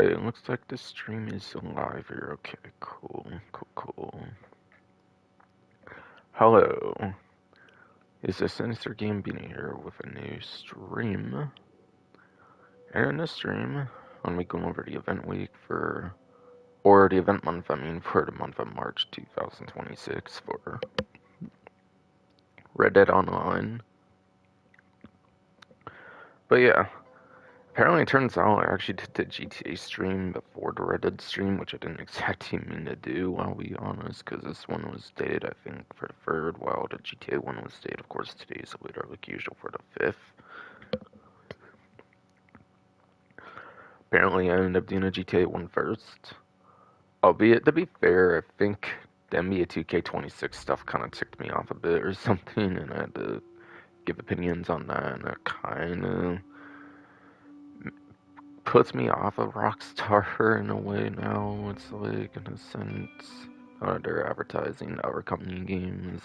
Alright, it looks like the stream is live here. Okay, cool. Hello. It's a Sinister Game Being here with a new stream. And in this stream, I'm going to go over the event week or the event month, for the month of March 2026 for Red Dead Online. But yeah, apparently it turns out I actually did the GTA stream before the Red Dead stream, which I didn't exactly mean to do, I'll be honest, because this one was dated, I think, for the 3rd, while the GTA one was dated, of course, today's later, like usual, for the 5th. Apparently I ended up doing a GTA one first. Albeit, to be fair, I think the NBA 2K26 stuff kind of ticked me off a bit or something, and I had to give opinions on that, and that kind of puts me off of Rockstar in a way now. It's like, in a sense, they're advertising our company games.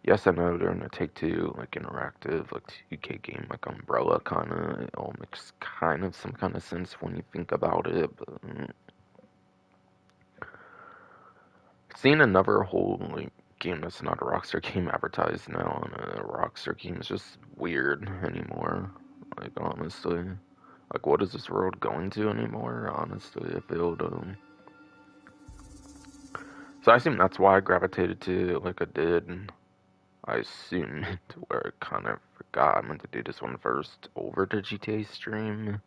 Yes, I know they're in a Take-Two, like, interactive, like, 2K game, like, umbrella, kind of. It all makes kind of some kind of sense when you think about it, but seeing another whole, like, game that's not a Rockstar game advertised now on a Rockstar game is just weird anymore. Like, honestly. Like, what is this world going to anymore? Honestly, I feel, so I assume that's why I gravitated to it like I did. I assume to where I kind of forgot I meant to do this one first over the GTA stream.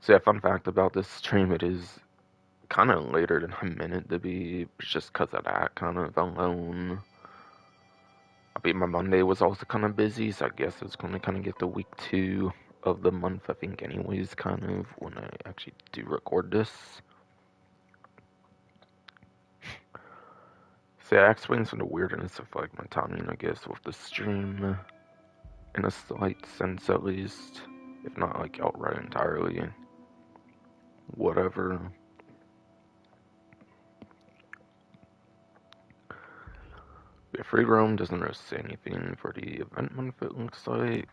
So yeah, fun fact about this stream, it is kind of later than I meant it to be, just because of that kind of alone. My Monday was also kind of busy, so I guess it's going to kind of get the week 2 of the month, I think, anyways, kind of, when I actually do record this. So yeah, that explains some of the weirdness of, like, my timing, I guess, with the stream, in a slight sense, at least, if not, like, outright entirely. Whatever. Yeah, free roam doesn't really say anything for the event month, it looks like.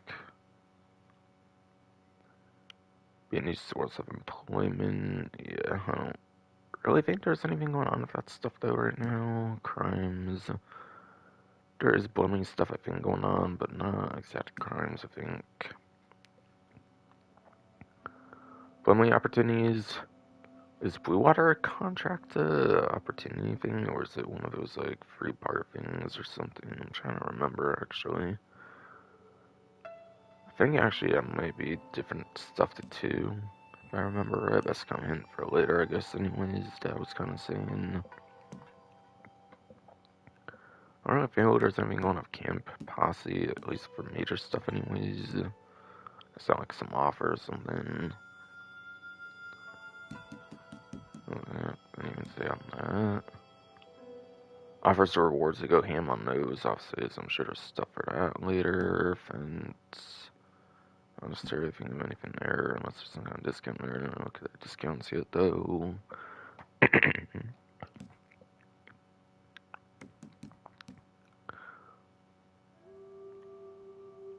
Be a new source of employment. Yeah, I don't really think there's anything going on with that stuff though right now. Crimes. There is blooming stuff I think going on, but not exact crimes, I think. Blooming opportunities. Is Blue Water a contract opportunity thing, or is it one of those like free bar things or something? I'm trying to remember actually. I think actually that might be different stuff to two. If I remember right, that's kind of hint for later, I guess. Anyways, that was kind of saying. I don't know if there's anything going off Camp Posse, at least for major stuff, anyways. It's not like some offer or something. I didn't even say on that. Offers or rewards to go ham on those offsets. I'm sure there's stuff for that later. Fence. I don't necessarily think of anything there unless there's some kind of discount there. I don't know what the discounts yet though.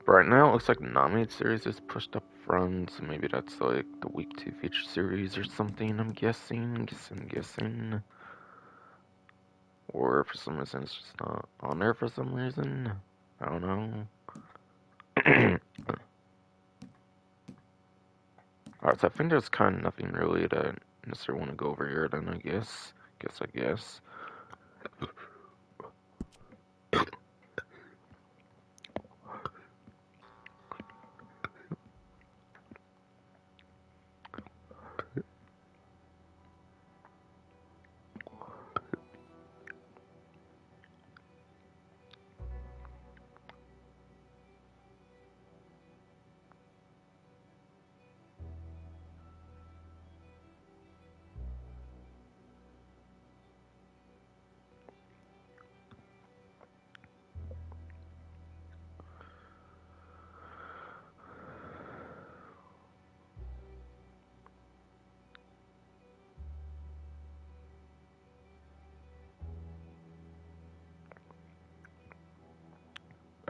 But right now it looks like nominated series is pushed up front, so maybe that's like the week 2 feature series or something, I'm guessing. Or for some reason it's just not on there for some reason. I don't know. Alright, so I think there's kind of nothing really that I necessarily want to go over here then, I guess. I guess.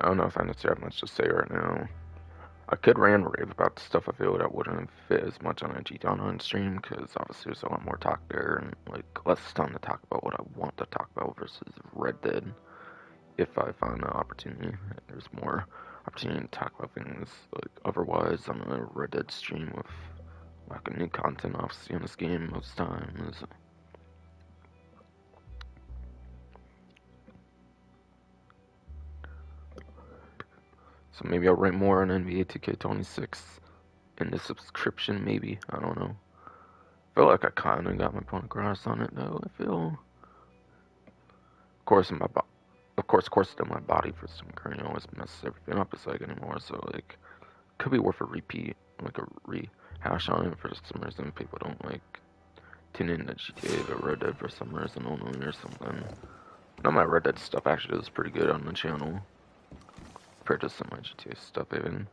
I don't know if I necessarily have much to say right now. I could rant and rave about the stuff I feel that wouldn't fit as much on a G-Down on stream, because obviously there's a lot more talk there, and like less time to talk about what I want to talk about versus Red Dead. If I find the opportunity, there's more opportunity to talk about things like otherwise on a Red Dead stream with lack of new content obviously in this game most times. So maybe I'll rant more on NBA 2K26 in the subscription, maybe. I don't know. I feel like I kind of got my point across on it, though. I feel, of course, that my body for some reason always messes everything up. It's like anymore, so like, could be worth a repeat, like a rehash on it for some reason. People don't like tune in to GTA or Red Dead for some reason only or something. No, my Red Dead stuff actually is pretty good on the channel compared to some of my GTA stuff even.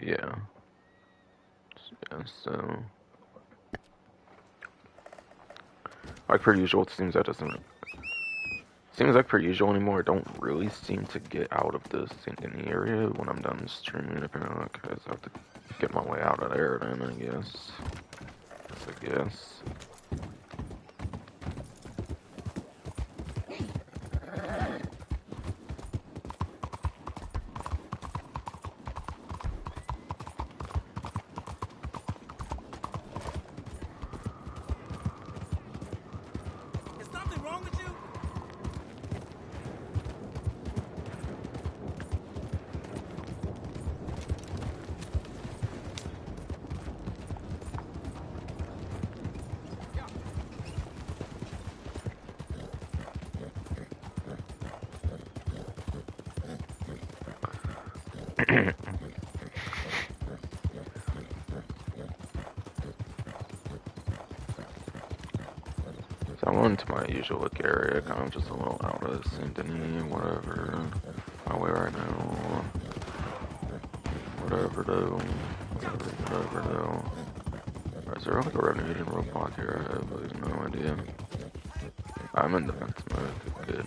Yeah. So like per usual, it seems like per usual anymore. I don't really seem to get out of the St. Denis area when I'm done streaming. Apparently, because I have to get my way out of there. Then I guess. So I went to my usual like area, kind of just a little out of St. Denis, whatever. My way right now. Whatever though. Is there like a revenue roadblock here? I have no idea. I'm in defense mode. Good.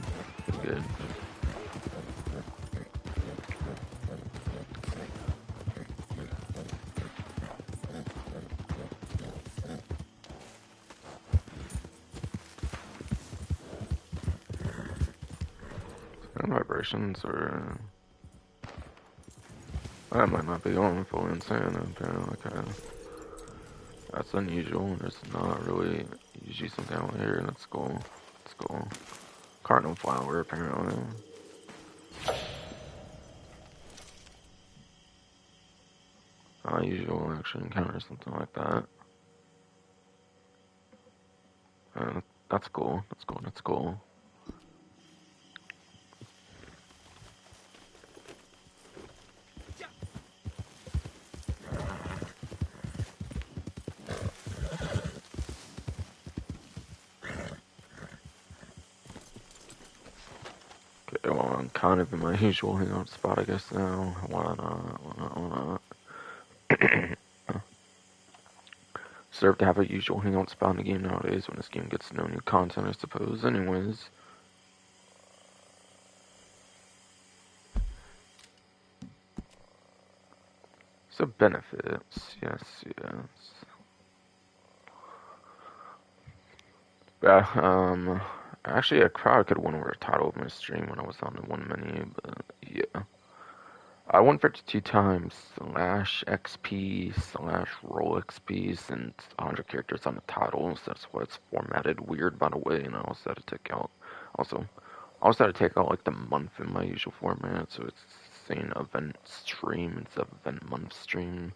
Vibrations or I might not be going fully insane. Apparently, that's unusual. There's not really usually some down here. That's cool. Cardinal flower apparently. Usual actually encounter something like that. That's cool. Okay, well, I'm kind of in my usual hangout spot, I guess now. Why not? Deserve to have a usual hangout spot in the game nowadays when this game gets no new content, I suppose. Anyways. So benefits, yes. Yeah, actually I probably could have went over the title of my stream when I was on the one menu, but yeah. I 152 times /XP/roll XP since 100 characters on the title, so that's why it's formatted weird, by the way, and I also had to take out, like the month in my usual format, so it's saying event stream instead of event month stream.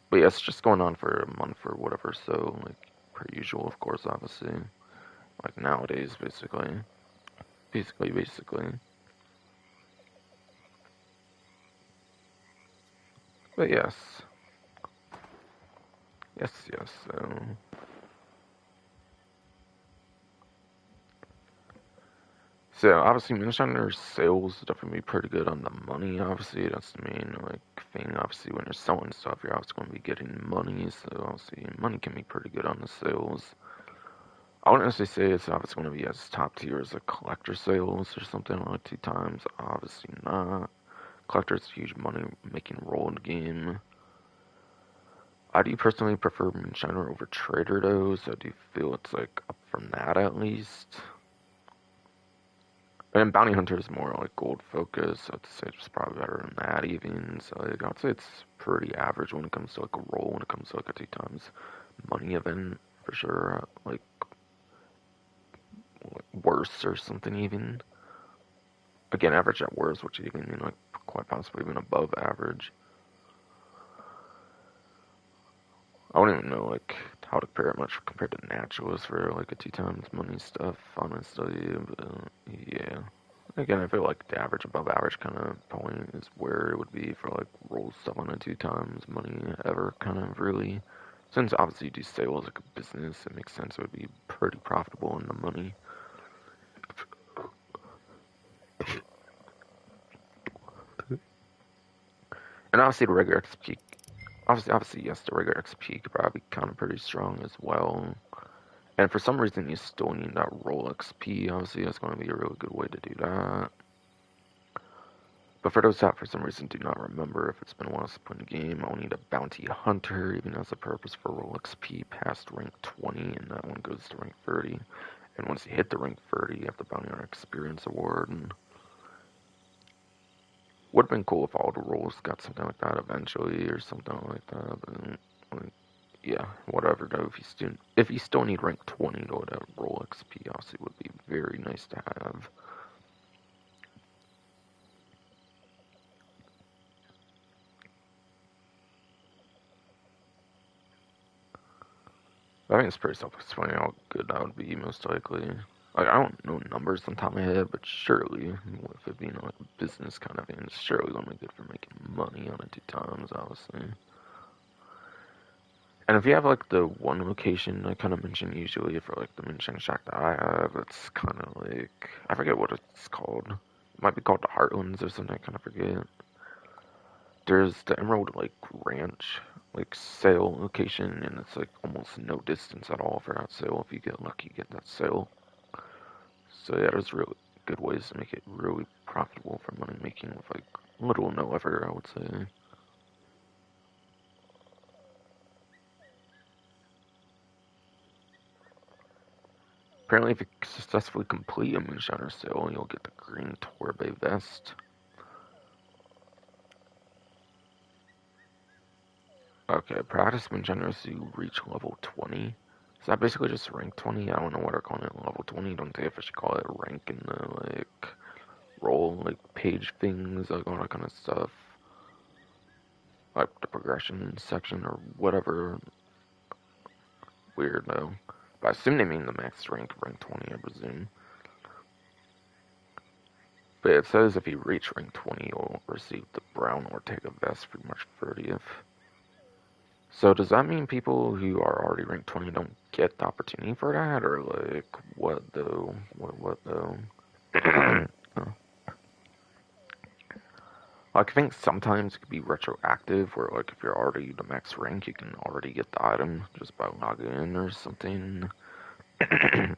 But yeah, it's just going on for a month or whatever, so like per usual, of course, obviously. Like nowadays, basically. But yes. So obviously Moonshiner's sales definitely pretty good on the money, obviously. That's the main like thing. Obviously when you're selling stuff you're obviously gonna be getting money, so obviously money can be pretty good on the sales. I wouldn't necessarily say it's obviously going to be as top tier as like collector sales or something like 2 times. Obviously not. Collector's huge money making role in the game. I do personally prefer Moonshiner over Trader though, so I do feel it's like up from that at least. And Bounty Hunter is more like gold focus, so I'd say it's probably better than that even. So like, I'd say it's pretty average when it comes to like a roll, when it comes to like a 2 times money event for sure. Like worse or something even. Again, average at worst, which even mean like quite possibly even above average. I don't even know like how to compare it much compared to naturals for like a 2 times money stuff, honestly. But yeah. Again, I feel like the average above average kind of point is where it would be for like roll stuff on a 2 times money ever kind of really. Since obviously you do sales like a business, it makes sense it would be pretty profitable in the money. And obviously the regular XP, obviously yes, the regular XP could probably be kind of pretty strong as well. And for some reason you still need that roll XP, obviously that's going to be a really good way to do that. But for those that for some reason do not remember, if it's been a while since playing the game, I'll need a Bounty Hunter, even as a purpose for roll XP past rank 20, and that one goes to rank 30. And once you hit the rank 30, you have the Bounty Hunter Experience Award. And would have been cool if all the rolls got something like that eventually, or something like that. But like, yeah, whatever though. If you still need rank 20 though, that roll XP obviously would be very nice to have. I think it's pretty self-explanatory how good that would be, most likely. Like, I don't know numbers on top of my head, but surely, with it being like a business kind of thing, it's surely gonna be good for making money on it 2 times, obviously. And if you have like the one location I kind of mention usually for like the Moonshine Shack that I have, it's kind of like, I forget what it's called. It might be called the Heartlands or something, I kind of forget. There's the Emerald Lake Ranch, like sale location, and it's like almost no distance at all for that sale. If you get lucky, get that sale. So yeah, there's really good ways to make it really profitable for money making with like little or no effort, I would say. Apparently, if you successfully complete a Moonshiner sale, you'll get the green Torbe vest. Okay, practice Moonshiners to reach level 20. Is that basically just rank 20? I don't know what they're calling it level 20. Don't they officially call it rank in the like role, like page things, like all that kind of stuff. Like the progression section or whatever. Weird though. But I assume they mean the max rank, rank 20, I presume. But it says if you reach rank 20, you'll receive the brown Ortega vest for March 30th. So does that mean people who are already ranked 20 don't get the opportunity for that, or like what though? What though? Like I think sometimes it could be retroactive, where like if you're already the max rank, you can already get the item just by logging in or something. And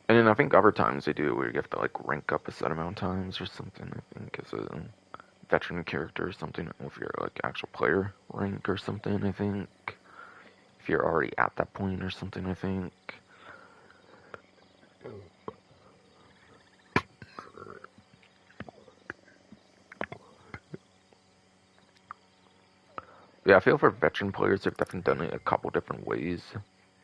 then I think other times they do it where you have to like rank up a set amount of times or something. I think as a veteran character or something, if you're like actual player rank or something. I think if you're already at that point or something. I think. Yeah, I feel for veteran players, they've definitely done it a couple different ways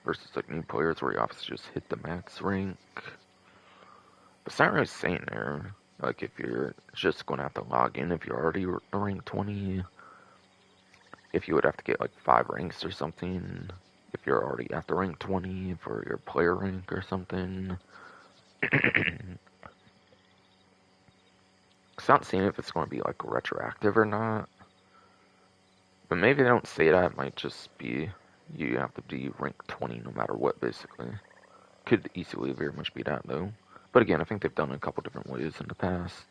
versus like new players where you obviously just hit the max rank. But it's not really saying there. Like if you're just going to have to log in if you're already rank 20, if you would have to get like 5 ranks or something, if you're already at the rank 20 for your player rank or something. It's not seeing if it's going to be like retroactive or not. But maybe they don't say that. It might just be you have to be rank 20 no matter what, basically. Could easily very much be that, though. But again, I think they've done it a couple different ways in the past.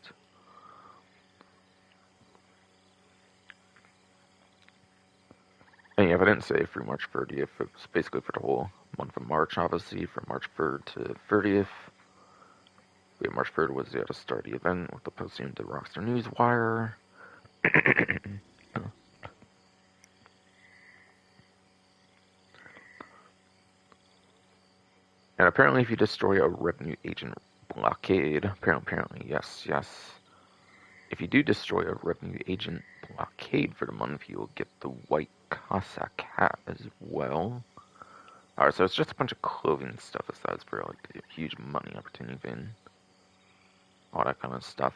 And yeah, if I didn't say for March 30th, it's basically for the whole month of March, obviously, from March 3rd to 30th. Yeah, March 3rd was the start of the event with the posting to Rockstar Newswire. And apparently if you destroy a revenue agent blockade, apparently, yes. If you do destroy a revenue agent blockade for the month, you will get the white Cossack hat as well. Alright, so it's just a bunch of clothing stuff aside for like the huge money opportunity thing. All that kind of stuff.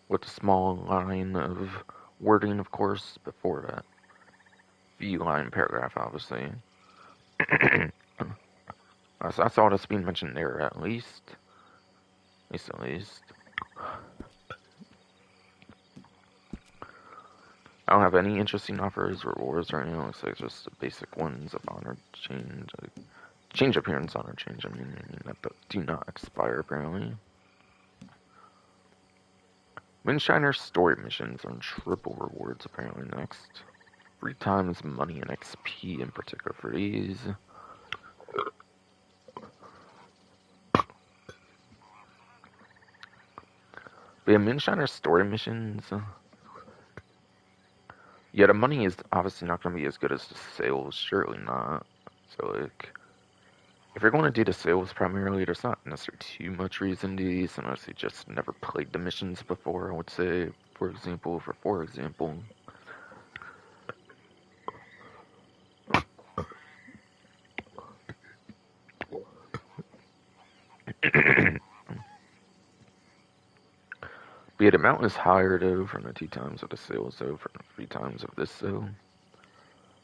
With a small line of wording, of course, before that. View line paragraph, obviously. So that's all that's being mentioned there, at least. At least. I don't have any interesting offers, rewards, or anything. Looks like just the basic ones of honor change. Change appearance, honor change. I mean that do not expire, apparently. Moonshiner story missions earn triple rewards, apparently, next. 3 times money and XP in particular for these. But yeah, Moonshiner story missions. Yeah, the money is obviously not going to be as good as the sales. Surely not. So, like, if you're going to do the sales primarily, there's not necessarily too much reason to do these unless you just never played the missions before, I would say. For example. But yeah, the amount is higher, though, from the 2 times of the sales, though, from the 3 times of this, though.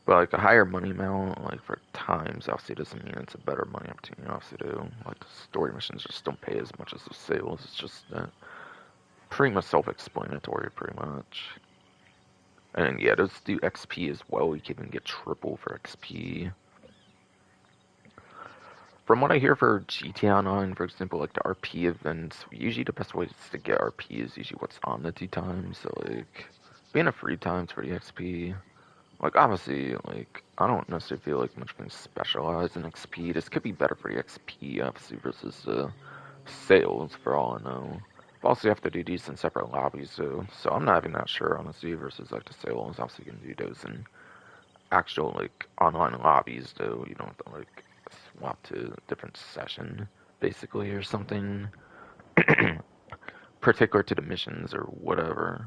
But, like, a higher money amount, like, for times, obviously doesn't mean it's a better money opportunity, obviously, though. Like, the story missions just don't pay as much as the sales. It's just pretty much self-explanatory, pretty much. And, yeah, those do XP as well. You can even get triple for XP. From what I hear for GTA Online, for example, like the RP events, usually the best way to get RP is usually what's on the 2 times. So, like, being a 3 times for the XP, like, obviously, like, I don't necessarily feel like much being specialized in XP. This could be better for the XP, obviously, versus the sales, for all I know. But also, you have to do these in separate lobbies, though. So, I'm not even that sure, honestly, versus, like, the sales. Obviously, you can do those in actual, like, online lobbies, though. You don't have to, like, swap to a different session, basically, or something particular to the missions or whatever.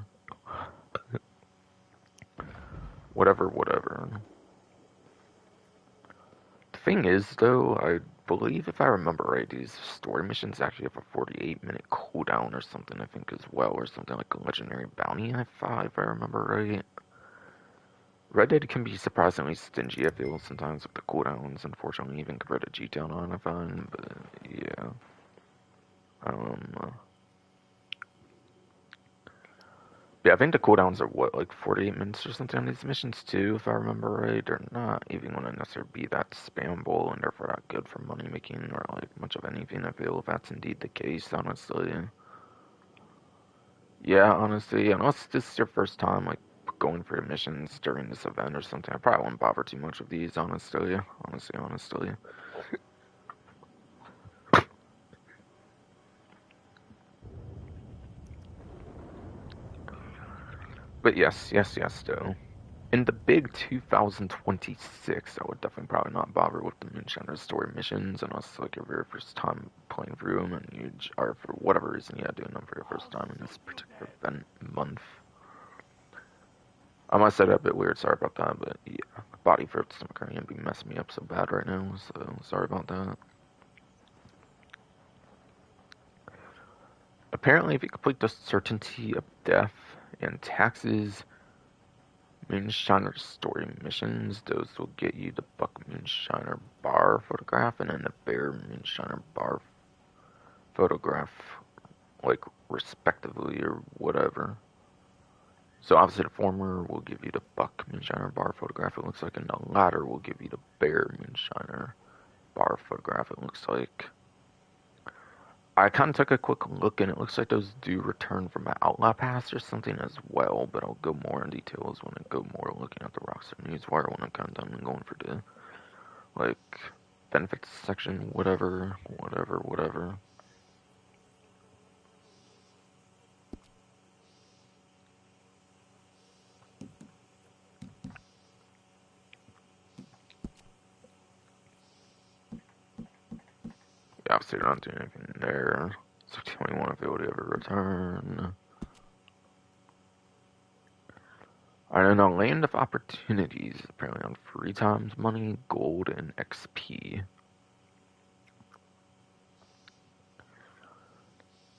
Whatever. The thing is, though, I believe if I remember right, these story missions actually have a 48-minute cooldown or something, I think, as well, or something like a legendary bounty, I thought, if I remember right. Red Dead can be surprisingly stingy, I feel, sometimes with the cooldowns, unfortunately, even compared to GTA Online, I find, but yeah. Yeah, I think the cooldowns are what, like 48 minutes or something on these missions too, if I remember right. They're not even going to necessarily be that spammable and therefore not good for money making or like much of anything, I feel, if that's indeed the case, honestly. Yeah, honestly, unless this is your first time, like, going for missions during this event or something, I probably wouldn't bother too much with these, honestly. But yes, though. In the big 2026, I would definitely probably not bother with the Moonshiner story missions unless like your very first time playing through them and you are for whatever reason doing them for your first time in this particular event month. I might say that a bit weird, sorry about that, but yeah, body for stomach cramp be messing me up so bad right now, so sorry about that. Apparently, if you complete the certainty of death and taxes Moonshiner story missions, those will get you the Buck Moonshiner bar photograph and then the Bear Moonshiner bar photograph, like, respectively or whatever. So obviously the former will give you the Buck Moonshiner bar photograph, it looks like, and the latter will give you the Bear Moonshiner bar photograph, it looks like. I kind of took a quick look, and it looks like those do return from an Outlaw Pass or something as well, but I'll go more in details when I go more looking at the Rockstar Newswire when I'm kind of done going for the like benefits section, whatever. Yeah, obviously you're not doing anything there. So tell me one ability ever return. I don't know, Land of Opportunities is apparently on 3 times money, gold, and XP.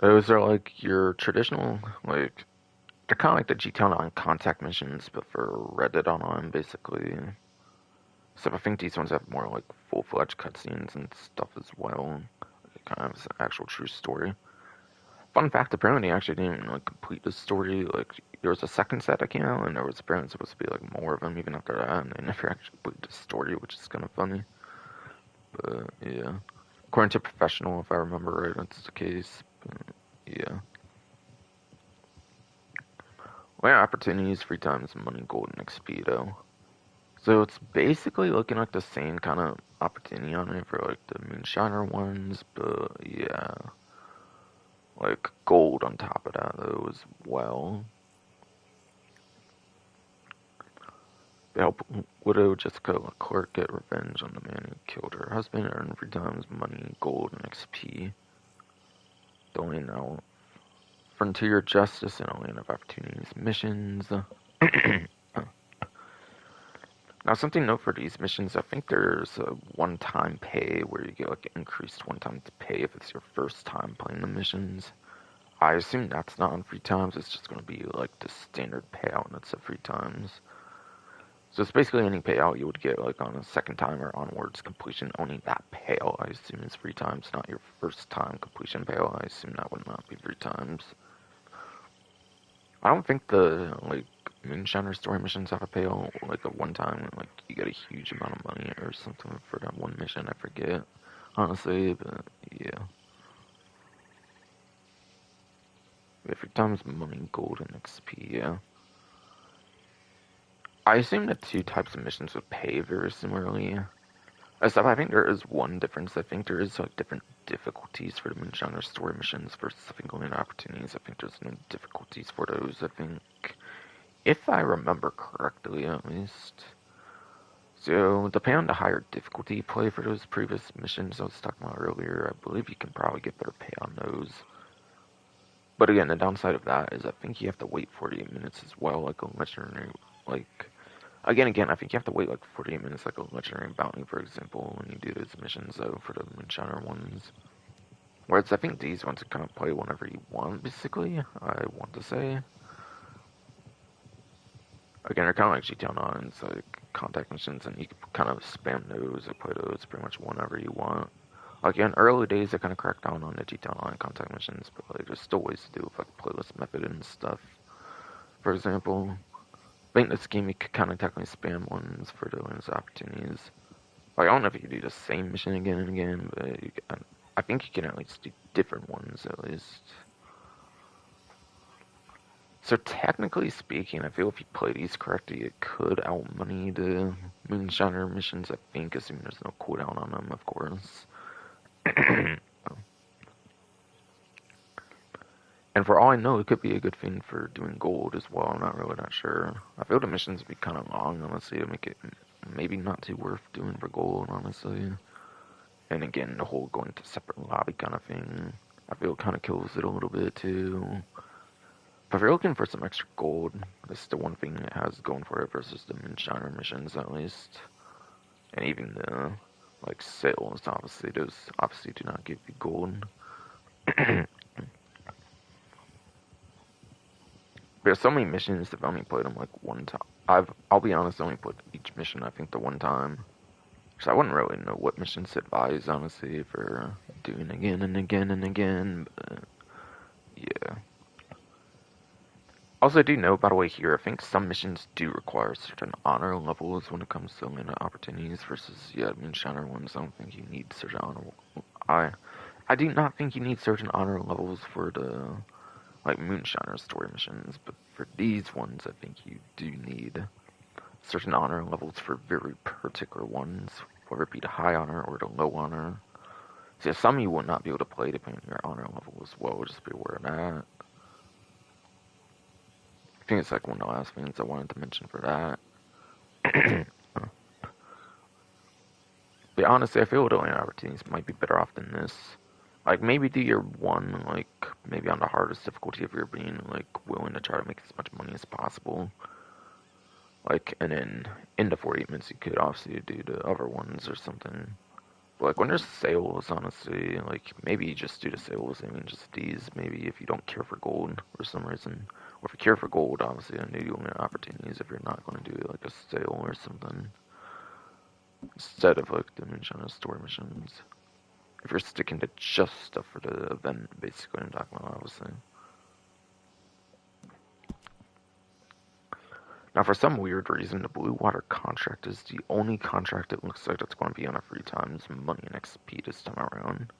Those are like your traditional, like, they're kind of like the G-Town on contact missions, but for Reddit online, basically. So I think these ones have more like full-fledged cutscenes and stuff as well. It kind of is an actual true story. Fun fact, apparently I actually didn't like complete the story. Like there was a second set that came out, and there was apparently supposed to be like more of them even after that, and they never actually completed the story, which is kind of funny. But yeah, according to Professional, if I remember right, that's the case. But, yeah. Well, yeah, opportunities, 3 times money, gold, and XP though. So it's basically looking like the same kind of opportunity on it for like the Moonshiner ones, but yeah, like gold on top of that though as well. They help widow Jessica Clark get revenge on the man who killed her husband, earn 3 times money, gold, and XP. Only now Frontier Justice and a Land of Opportunities missions. Now, something to note for these missions, I think there's a one-time pay where you get like increased one-time pay if it's your first time playing the missions. I assume that's not on 3 times. It's just going to be like the standard payout, and it's at 3 times. So it's basically any payout you would get like on a second time or onwards completion. Only that payout I assume is 3 times, not your first time completion payout. I assume that would not be 3 times. I don't think the like Moonshiner story missions have a payout like a one time like you get a huge amount of money or something for that one mission. I forget honestly, but yeah. 3 times money, gold, and XP. Yeah. I assume the 2 types of missions would pay very similarly. Except I think there is one difference. I think there is like different difficulties for the Moonshiner story missions versus I think only opportunities. I think there's no difficulties for those. I think, if I remember correctly, at least. So depending on the higher difficulty you play for those previous missions I was talking about earlier, I believe you can probably get better pay on those. But again, the downside of that is I think you have to wait 48 minutes as well, like a legendary, like again, I think you have to wait like 48 minutes, like a legendary bounty, for example, when you do those missions, though, for the Moonshiner ones. Whereas I think these ones you kind of play whenever you want, basically, I want to say. Again, they're kind of like GTA Online, it's like contact missions, and you can kind of spam those or play those pretty much whenever you want. Like in early days, they kind of cracked down on the GTA Online contact missions, but like there's still ways to do with like playlist method and stuff. For example, I think this game you could kind of technically spam ones for those opportunities. Like I don't know if you can do the same mission again and again, but you can, I think you can at least do different ones at least. So technically speaking, I feel if you play these correctly, it could outmoney the Moonshiner missions. I think, assuming there's no cooldown on them, of course. And for all I know, it could be a good thing for doing gold as well. I'm not really that sure. I feel the missions would be kind of long, honestly, to make it maybe not too worth doing for gold, honestly. And again, the whole going to separate lobby kind of thing, I feel kind of kills it a little bit too. But if you're looking for some extra gold, this is the one thing it has going for it versus the Moonshiner missions, at least. And even the like sales, obviously, those obviously do not give you gold. There's so many missions that I've only played them like one time. I'll be honest, I only played each mission I think the one time. So I wouldn't really know what missions to advise, honestly, for doing again and again and again. But yeah. Also, I do know, by the way, here, I think some missions do require certain honor levels when it comes to land opportunities versus, yeah, Moonshiner ones. I don't think you need certain honor. I, I do not think you need certain honor levels for the, like, Moonshiner story missions, but for these ones, I think you do need certain honor levels for very particular ones. whether it be the high honor or the low honor. See, some you would not be able to play depending on your honor level as well. Just be aware of that. I think it's like one of the last things I wanted to mention for that. But honestly, I feel the only opportunities might be better off than this. Like, maybe do your one, like, maybe on the hardest difficulty if you're being, like, willing to try to make as much money as possible. Like, and then in the 48 minutes, you could obviously do the other ones or something. But, like, when there's sales, honestly, like, maybe just do the sales. I mean, just these, maybe if you don't care for gold for some reason. Or if you care for gold, obviously, I know you only have opportunities if you're not going to do, like, a sale or something. Instead of, like, the Moonshiner store missions. If you're sticking to just stuff for the event, basically, I'm talking about, obviously. Now, for some weird reason, the Blue Water contract is the only contract it looks like that's going to be on a 3 times money and XP this time around.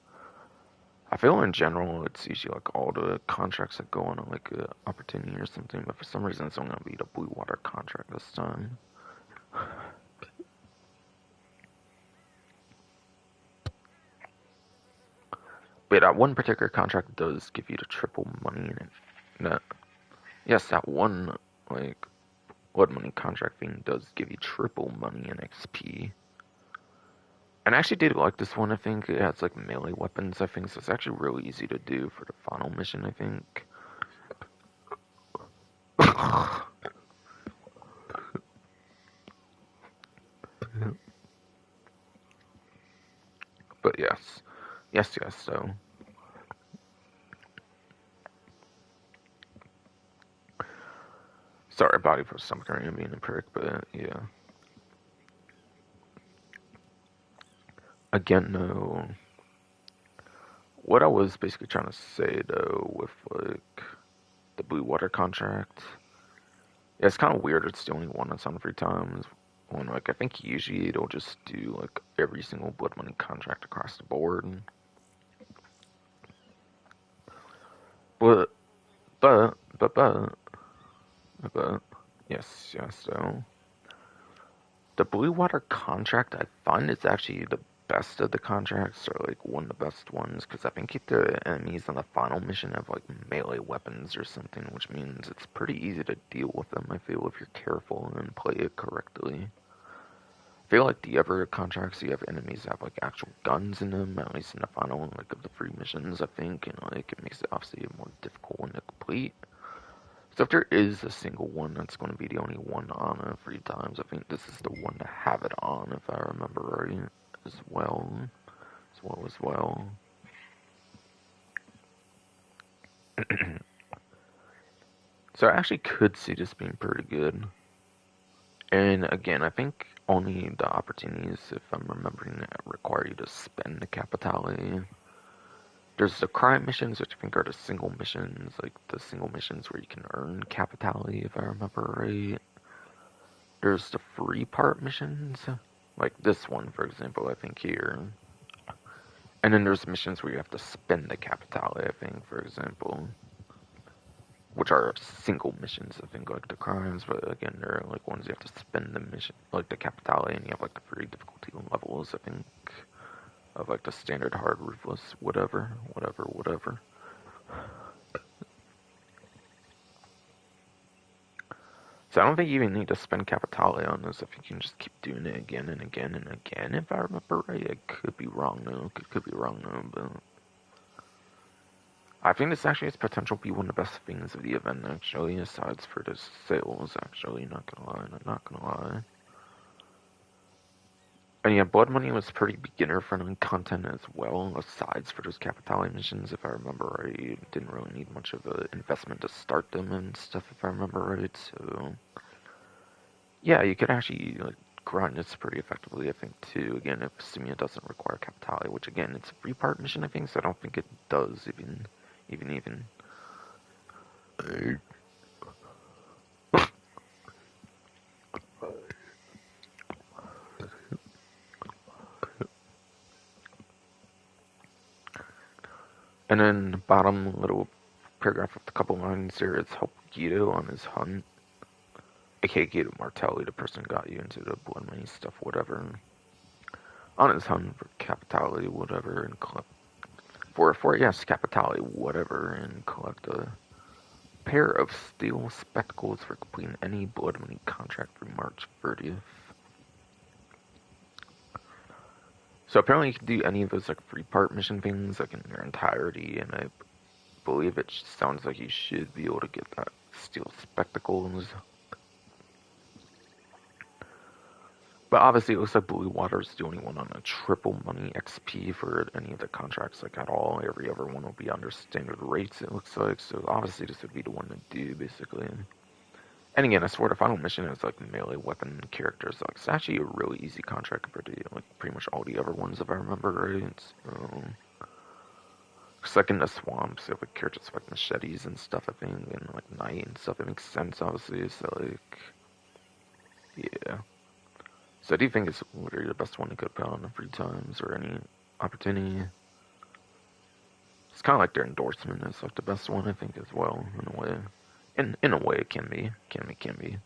I feel in general, it's usually like all the contracts that go on like an opportunity or something, but for some reason, it's only going to be the Blue Water contract this time. But that one particular contract does give you the triple money in it. Yes, that one, like, blood money contract thing does give you triple money in XP. And I actually did like this one, I think. It has, like, melee weapons, I think, so it's actually really easy to do for the final mission, I think. But yes. Yes, so. Sorry, body for stomach area being a prick, but yeah. Again, no. What I was basically trying to say, though, with, like, the Blue Water contract, yeah, it's kind of weird it's the only one that's on 3 times. When, like, I think usually it'll just do, like, every single blood money contract across the board. But, but, yes, so. The Blue Water contract, I find it's actually the best of the contracts, or like one of the best ones, because I think the enemies on the final mission have like melee weapons or something, which means it's pretty easy to deal with them, I feel, if you're careful and play it correctly. I feel like the other contracts, you have enemies that have like actual guns in them, at least in the final like of the 3 missions, I think, and like it makes it obviously a more difficult one to complete. So if there is a single one that's going to be the only one on it 3 times, I think this is the one to have it on, if I remember right, as well. So I actually could see this being pretty good. And again, I think only the opportunities, if I'm remembering, require you to spend the Capitale. There's the crime missions, which I think are the single missions, like the single missions where you can earn Capitale, if I remember right. There's the free part missions, like this one, for example, I think here. And then there's missions where you have to spend the Capitale, I think, for example. Which are single missions, I think, like the crimes, but again, they're like ones you have to spend the mission, like the Capitale, and you have like the free difficulty levels, I think, of like the standard, hard, ruthless, whatever. So I don't think you even need to spend Capitale on this if you can just keep doing it again and again and again, if I remember right. I could be wrong though, but I think this actually has potential to be one of the best things of the event, actually, aside for the sales, actually, not gonna lie. And yeah, Blood Money was pretty beginner-friendly content as well, aside for those Capitale missions, if I remember right. You didn't really need much of an investment to start them and stuff, if I remember right, so yeah, you could actually like grind this pretty effectively, I think, too. Again, if assuming it doesn't require Capitale, which again, it's a 3-part mission, I think, so I don't think it does even. And then the bottom little paragraph with a couple lines there, it's help Guido on his hunt. AKA Guido Martelli, the person who got you into the blood money stuff, whatever. On his hunt for capitality, whatever, and collect yes, capitality, whatever, and collect a pair of steel spectacles for completing any blood money contract through March 30th. So apparently you can do any of those like 3-part mission things like in their entirety, and I believe it sounds like you should be able to get that steel spectacles. But obviously it looks like Blue Water's the only one on a triple money XP for any of the contracts like at all. Every other one will be under standard rates, it looks like, so obviously this would be the one to do basically. And again, I swear the final mission is like melee weapon characters. Like, it's actually a really easy contract compared to like pretty much all the other ones if I remember right. So, it's like in the swamps, you have like characters with like machetes and stuff, I think, and like night and stuff. It makes sense, obviously. So like, yeah. So I do think it's literally the best one to could put on the free times or any opportunity. It's kind of like their endorsement is like the best one, I think, as well, in a way. In a way, it can be. Can be.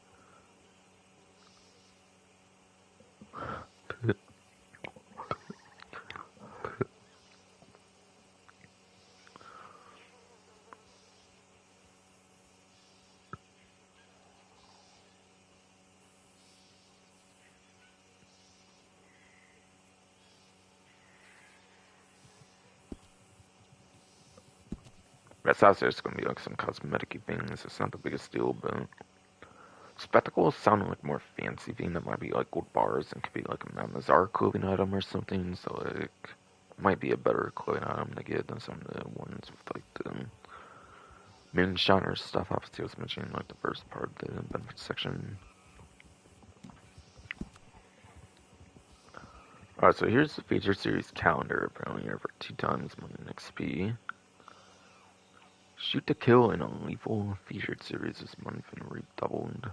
That's obviously there's gonna be like some cosmetic things. It's not the biggest deal, but spectacles sound like more fancy thing that might be like gold bars and could be like a Mamazar clothing item or something. So like, it might be a better clothing item to get than some of the ones with like the Moonshiner stuff. Obviously, I was mentioning like the first part of the benefits section. Alright, so here's the feature series calendar. Apparently, here for 2 times money in XP. Shoot to kill in a lethal featured series this month and redoubled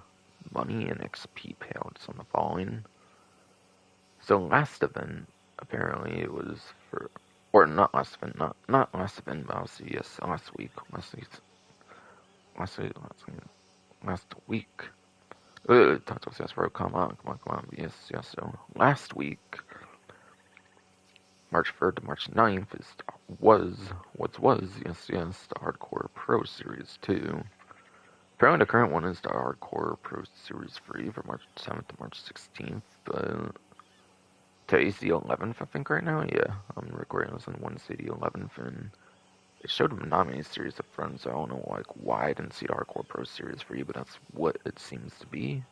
money and XP payouts on the following. So last event, apparently it was for, or not last event, not last event, but obviously yes, last week. Tato says, bro, come on, yes, so last week, March 3rd to March 9th was yes, the Hardcore Pro Series 2. Apparently the current one is the Hardcore Pro Series 3 from March 7th to March 16th, but today's the 11th, I think, right now? Yeah, I'm recording this on Wednesday the 11th, and it showed a nominated series of friends, so I don't know like why I didn't see the Hardcore Pro Series 3, but that's what it seems to be.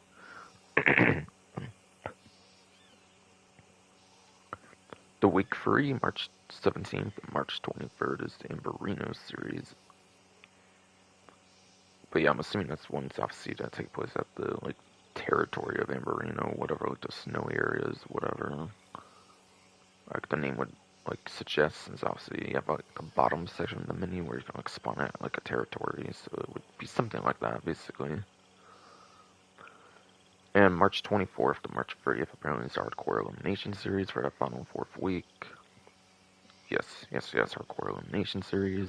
The week 3, March 17th and March 23rd, is the Amberino series. But yeah, I'm assuming that's ones obviously that take place at the like territory of Amberino, whatever, like the snowy areas, whatever. Like the name would like suggest, since obviously you have like a bottom section of the menu where you can like spawn at like a territory, so it would be something like that basically. And March 24th to March 30th apparently is the Hardcore Elimination series for that final 4th week. Yes, Hardcore Elimination series.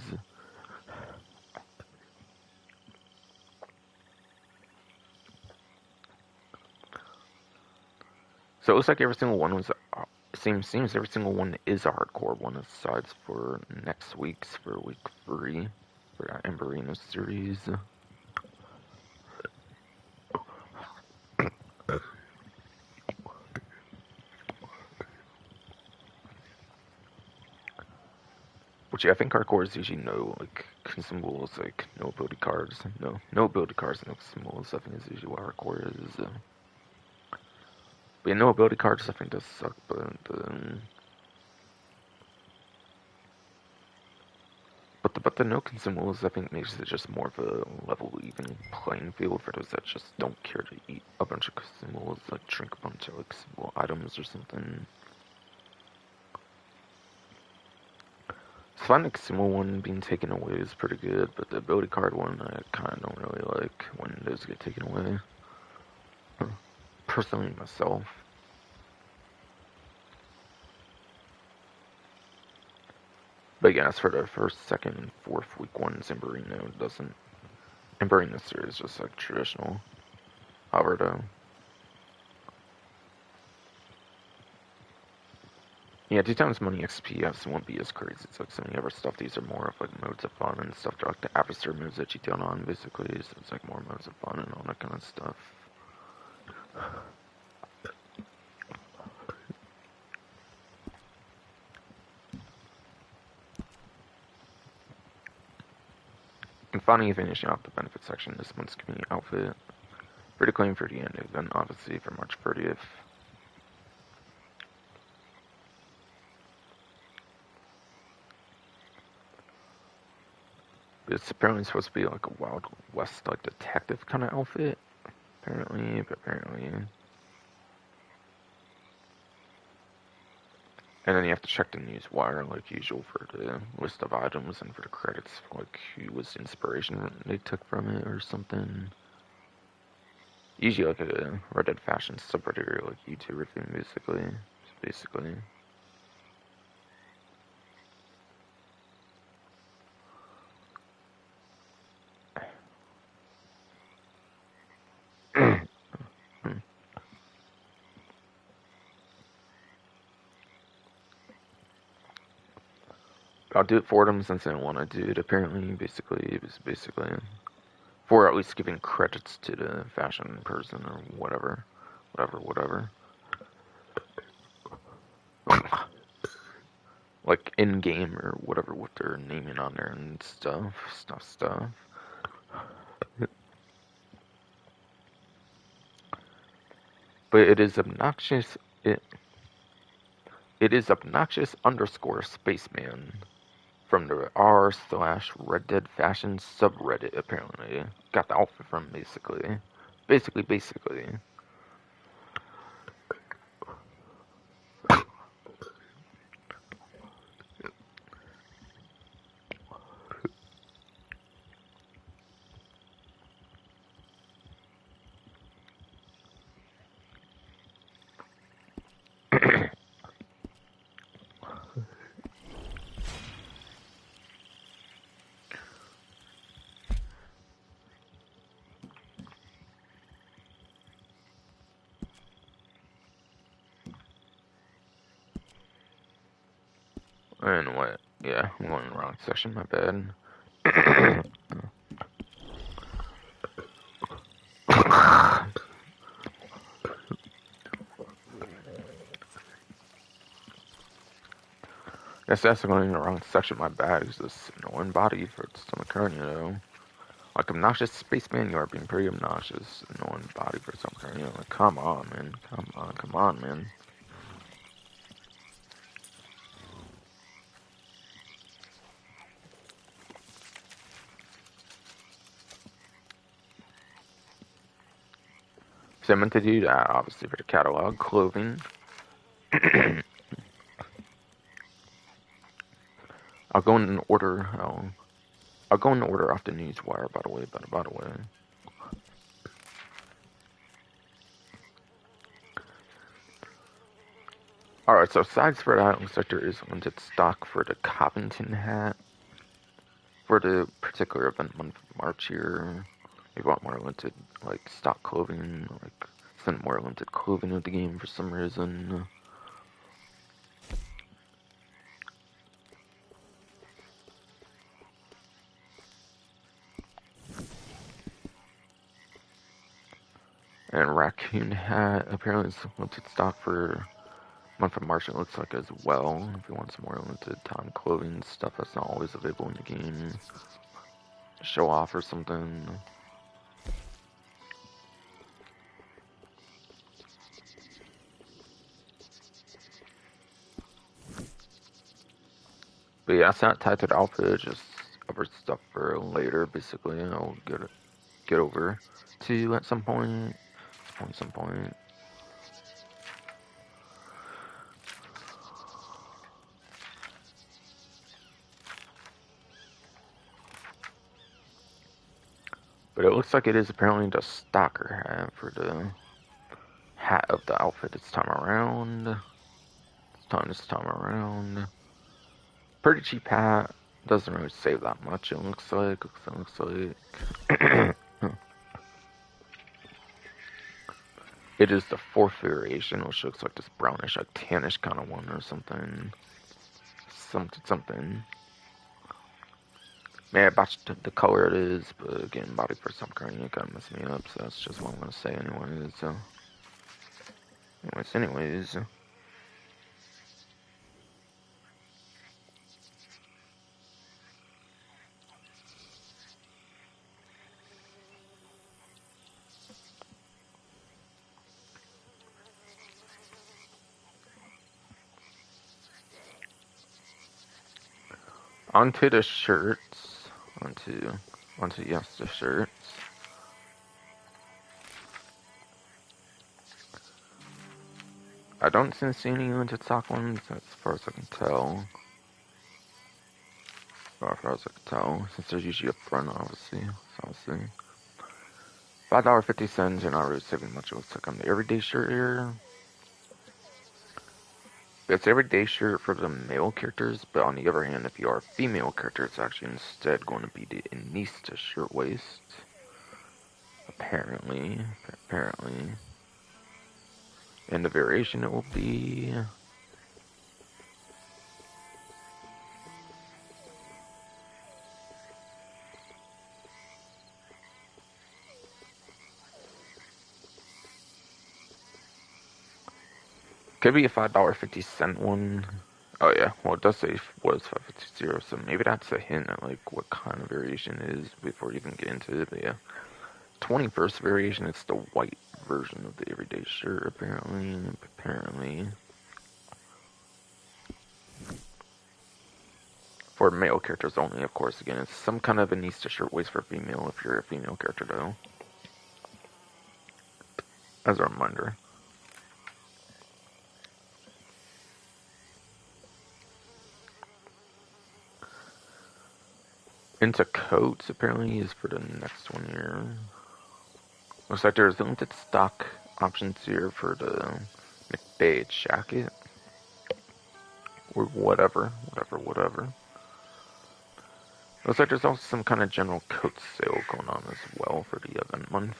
So it looks like every single one was seems every single one is a hardcore one, aside for next week's for week 3 for that Amberino series. Which I think hardcore is usually no like consumables, like no ability cards, no ability cards, no consumables. I think is usually what hardcore is. But yeah, no ability cards I think does suck, but the no consumables I think makes it just more of a level even playing field for those that just don't care to eat a bunch of consumables, like drink a bunch of like consumable items or something. So the consumable one being taken away is pretty good, but the ability card one I kinda don't really like when those get taken away. Personally myself. But yeah, as for the first, second, and 4th week ones, Amberino doesn't. Amberino series is just like traditional. However, though. Yeah, 2 times money XP obviously won't be as crazy as like some of the other stuff. These are more of like modes of fun and stuff. They're like the adversary moves that you deal on basically. So it's like more modes of fun and all that kind of stuff. And finally finishing off the benefit section, this month's community outfit. Free to claim for the end event, obviously for March 30th. It's apparently supposed to be like a Wild West like detective kind of outfit. Apparently. And then you have to check the news wire like usual for the list of items and for the credits for like who was the inspiration they took from it or something. Usually like a Reddit fashion subreddit or like YouTuber thing basically. I'll do it for them since they don't want to do it. Apparently, it was basically for at least giving credits to the fashion person or whatever. Like in game or whatever, what they're naming on there and stuff. But it is obnoxious. It is obnoxious _ spaceman from the r/Red Dead Fashion subreddit. Apparently, got the outfit from basically. And what? Yeah, I'm going in the wrong section. My bad. Guess that's going in the wrong section. My bad. It's this annoying body for some current, you know. Like obnoxious spaceman, you are being pretty obnoxious. Annoying body for some current, you know. Like, come on, man. Come on, man. So I meant to do that, obviously, for the catalog clothing. I'll go in order. I'll go in order off the news wire. By the way. Alright, so sides for that looks like there is limited stock for the Covington hat. For the particular event month of March here. They want more limited like stock clothing, like send more limited clothing of the game for some reason. And raccoon hat apparently is limited stock for month of March. It looks like as well. If you want some more limited time clothing stuff that's not always available in the game, show off or something. But yeah, it's not tied to the outfit, just other stuff for later. Basically, I'll get over to at some point. Some point. But it looks like it is apparently the stalker hat for the hat of the outfit this time around. This time around. Pretty cheap hat. Doesn't really save that much, it looks like. It is the fourth variation, which looks like this brownish, like tannish kind of one or something. Something. Man, about the color it is, but again, body for some current, it kind of messed me up, so that's just what I'm gonna say anyways. Anyways. Onto the shirts. Onto yes, the shirts. I don't see any limited stock ones, as far as I can tell. As far as I can tell, since there's usually a front, obviously. $5.50, you're not really saving much. It looks like on the everyday shirt here. It's everyday shirt for the male characters, but on the other hand, if you are a female character, it's actually instead going to be the Anista shirtwaist. Apparently. And the variation it will be... Could be a $5.50 one. Oh yeah, well it does say it was $5.50, so maybe that's a hint at like what kind of variation it is before you even get into it, but yeah. 21st variation, it's the white version of the everyday shirt, apparently. For male characters only, of course, again, it's some kind of Anista shirtwaist for female if you're a female character though. As a reminder. Into coats, apparently, is for the next one here. Looks like there's limited stock options here for the McBay jacket. Or whatever. Looks like there's also some kind of general coat sale going on as well for the event month.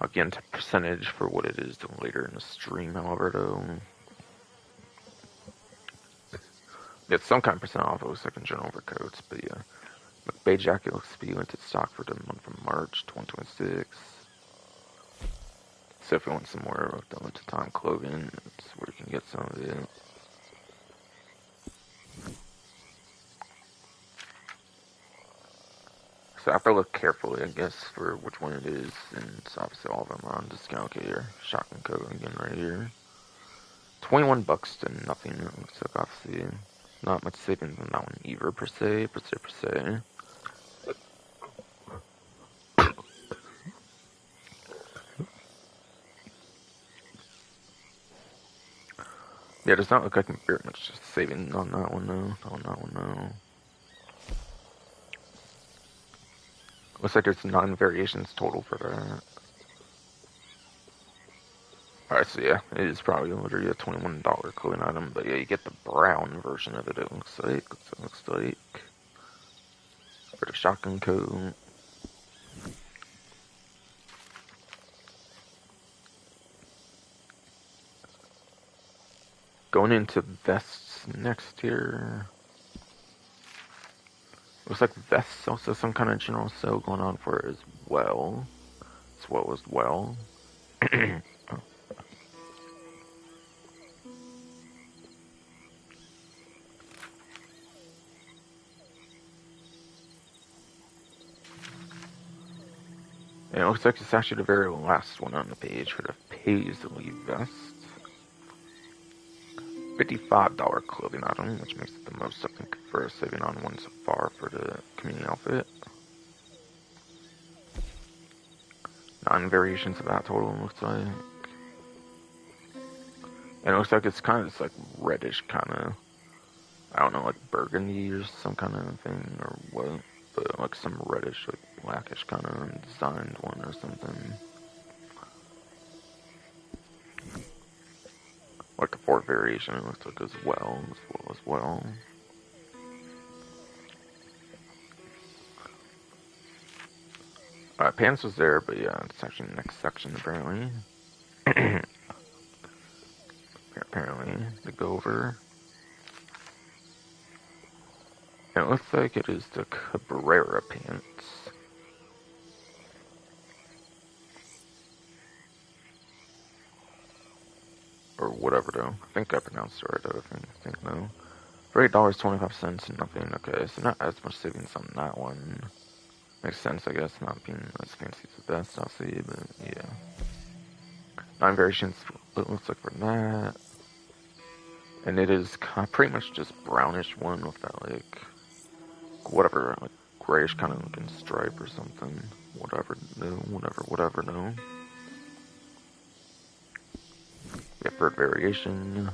I'll get into percentage for what it is later in the stream, however, though. It's some kind of percent off, it looks like in general for coats, but yeah. McBay jacket looks to be limited stock for the month of March 2026. So if you want some more of the limited time clothing, that's where you can get some of it. So I have to look carefully, I guess, for which one it is, and it's obviously all of them are on discount here. Shotgun coat again right here. $21 to nothing. It looks like obviously not much savings on that one either per se. Yeah, does not look like very much saving on that one though. Looks like there's 9 variations total for that. Alright, so yeah, it is probably literally a $21 clothing item, but yeah, you get the brown version of it, it looks like. For the shotgun coat. Going into vests next here. Looks like vests also some kind of general sale going on for it as well. And it looks like it's actually the very last one on the page for the paisley vest. $55 clothing item, which makes it the most, I think, for a saving on one so far for the community outfit. 9 variations of that total, looks like. And it looks like it's kind of this, like, reddish kind of, I don't know, like burgundy or some kind of thing, or what. But like some reddish, like blackish kind of designed one or something. Like the 4th variation, it looks like as well. Pants was there, but yeah, it's actually the next section apparently. Apparently, to go over. And it looks like it is the Cabrera pants. Or whatever though. I think I pronounced it right though, I think no. For $8.25 and nothing, okay, so not as much savings on that one. Makes sense, I guess, not being as fancy as the best, I'll see, but yeah. 9 variations, it looks like for that. And it is pretty much just brownish one with that, like, whatever, like, grayish kind of looking stripe or something. Whatever, no. We have bird variation.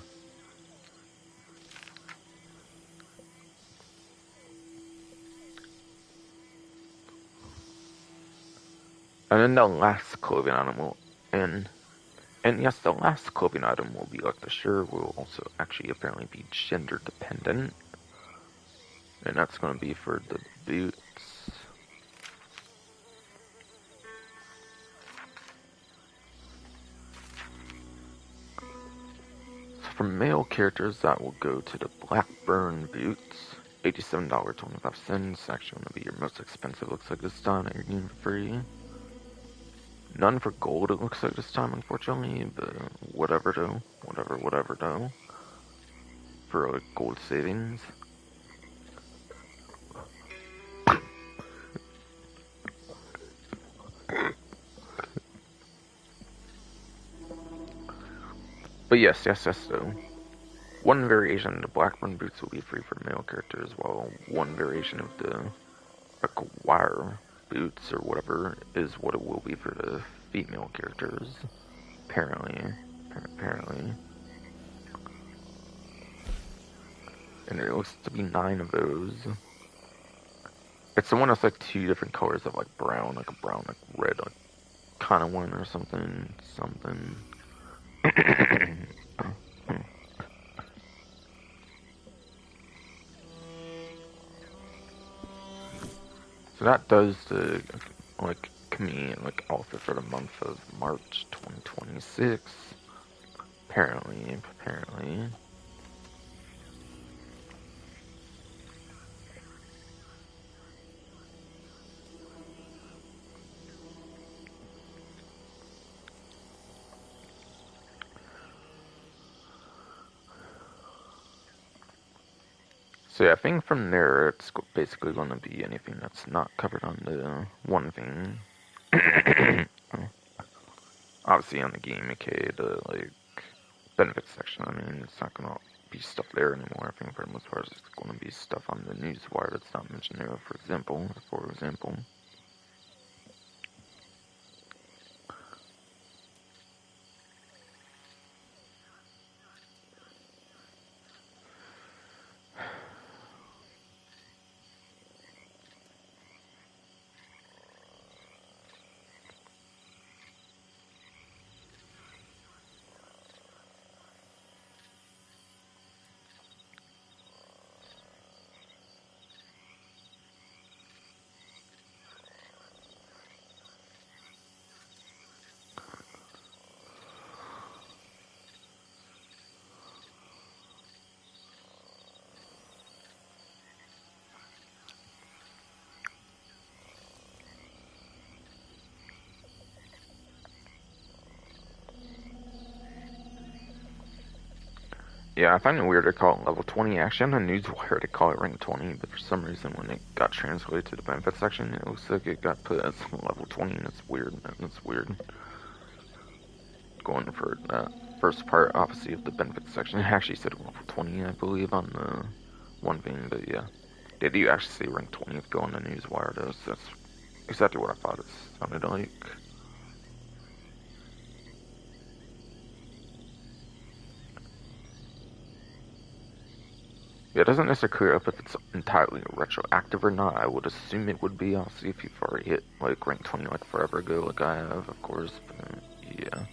And then the last clothing item will, and yes, the last clothing item will be like the shirt will also actually apparently be gender dependent. And that's going to be for the boots. So for male characters, that will go to the Blackburn boots. $87.25. Actually going to be your most expensive, looks like this time, and you're getting for free. None for gold, it looks like this time, unfortunately, but whatever though. Whatever though. For like gold savings. But yes, though. One variation of the Blackburn boots will be free for male characters, while one variation of the wire boots or whatever is what it will be for the female characters. Apparently. And there looks to be 9 of those. It's the one that's like 2 different colors of like brown, like red, like kind of one or something. So that does the like convenient like outfit for the month of March 2026. Apparently. So yeah, I think from there it's basically going to be anything that's not covered on the one thing. Obviously on the game, aka the like benefits section. I mean, it's not going to be stuff there anymore. I think for the most part it's going to be stuff on the news wire that's not mentioned there. For example. Yeah, I find it weird to call it level 20. Actually, on the newswire to call it rank 20, but for some reason when it got translated to the benefits section, it looks like it got put as level 20, and it's weird, man. It's weird. Going for that first part, obviously, of the benefits section, it actually said level 20, I believe, on the one thing, but yeah. They do actually say rank 20 if you go on the newswire, though, so that's exactly what I thought it sounded like. Yeah, it doesn't necessarily clear up if it's entirely retroactive or not. I would assume it would be. I'll see if you've already hit like rank 20 like forever ago, like I have, of course. But yeah,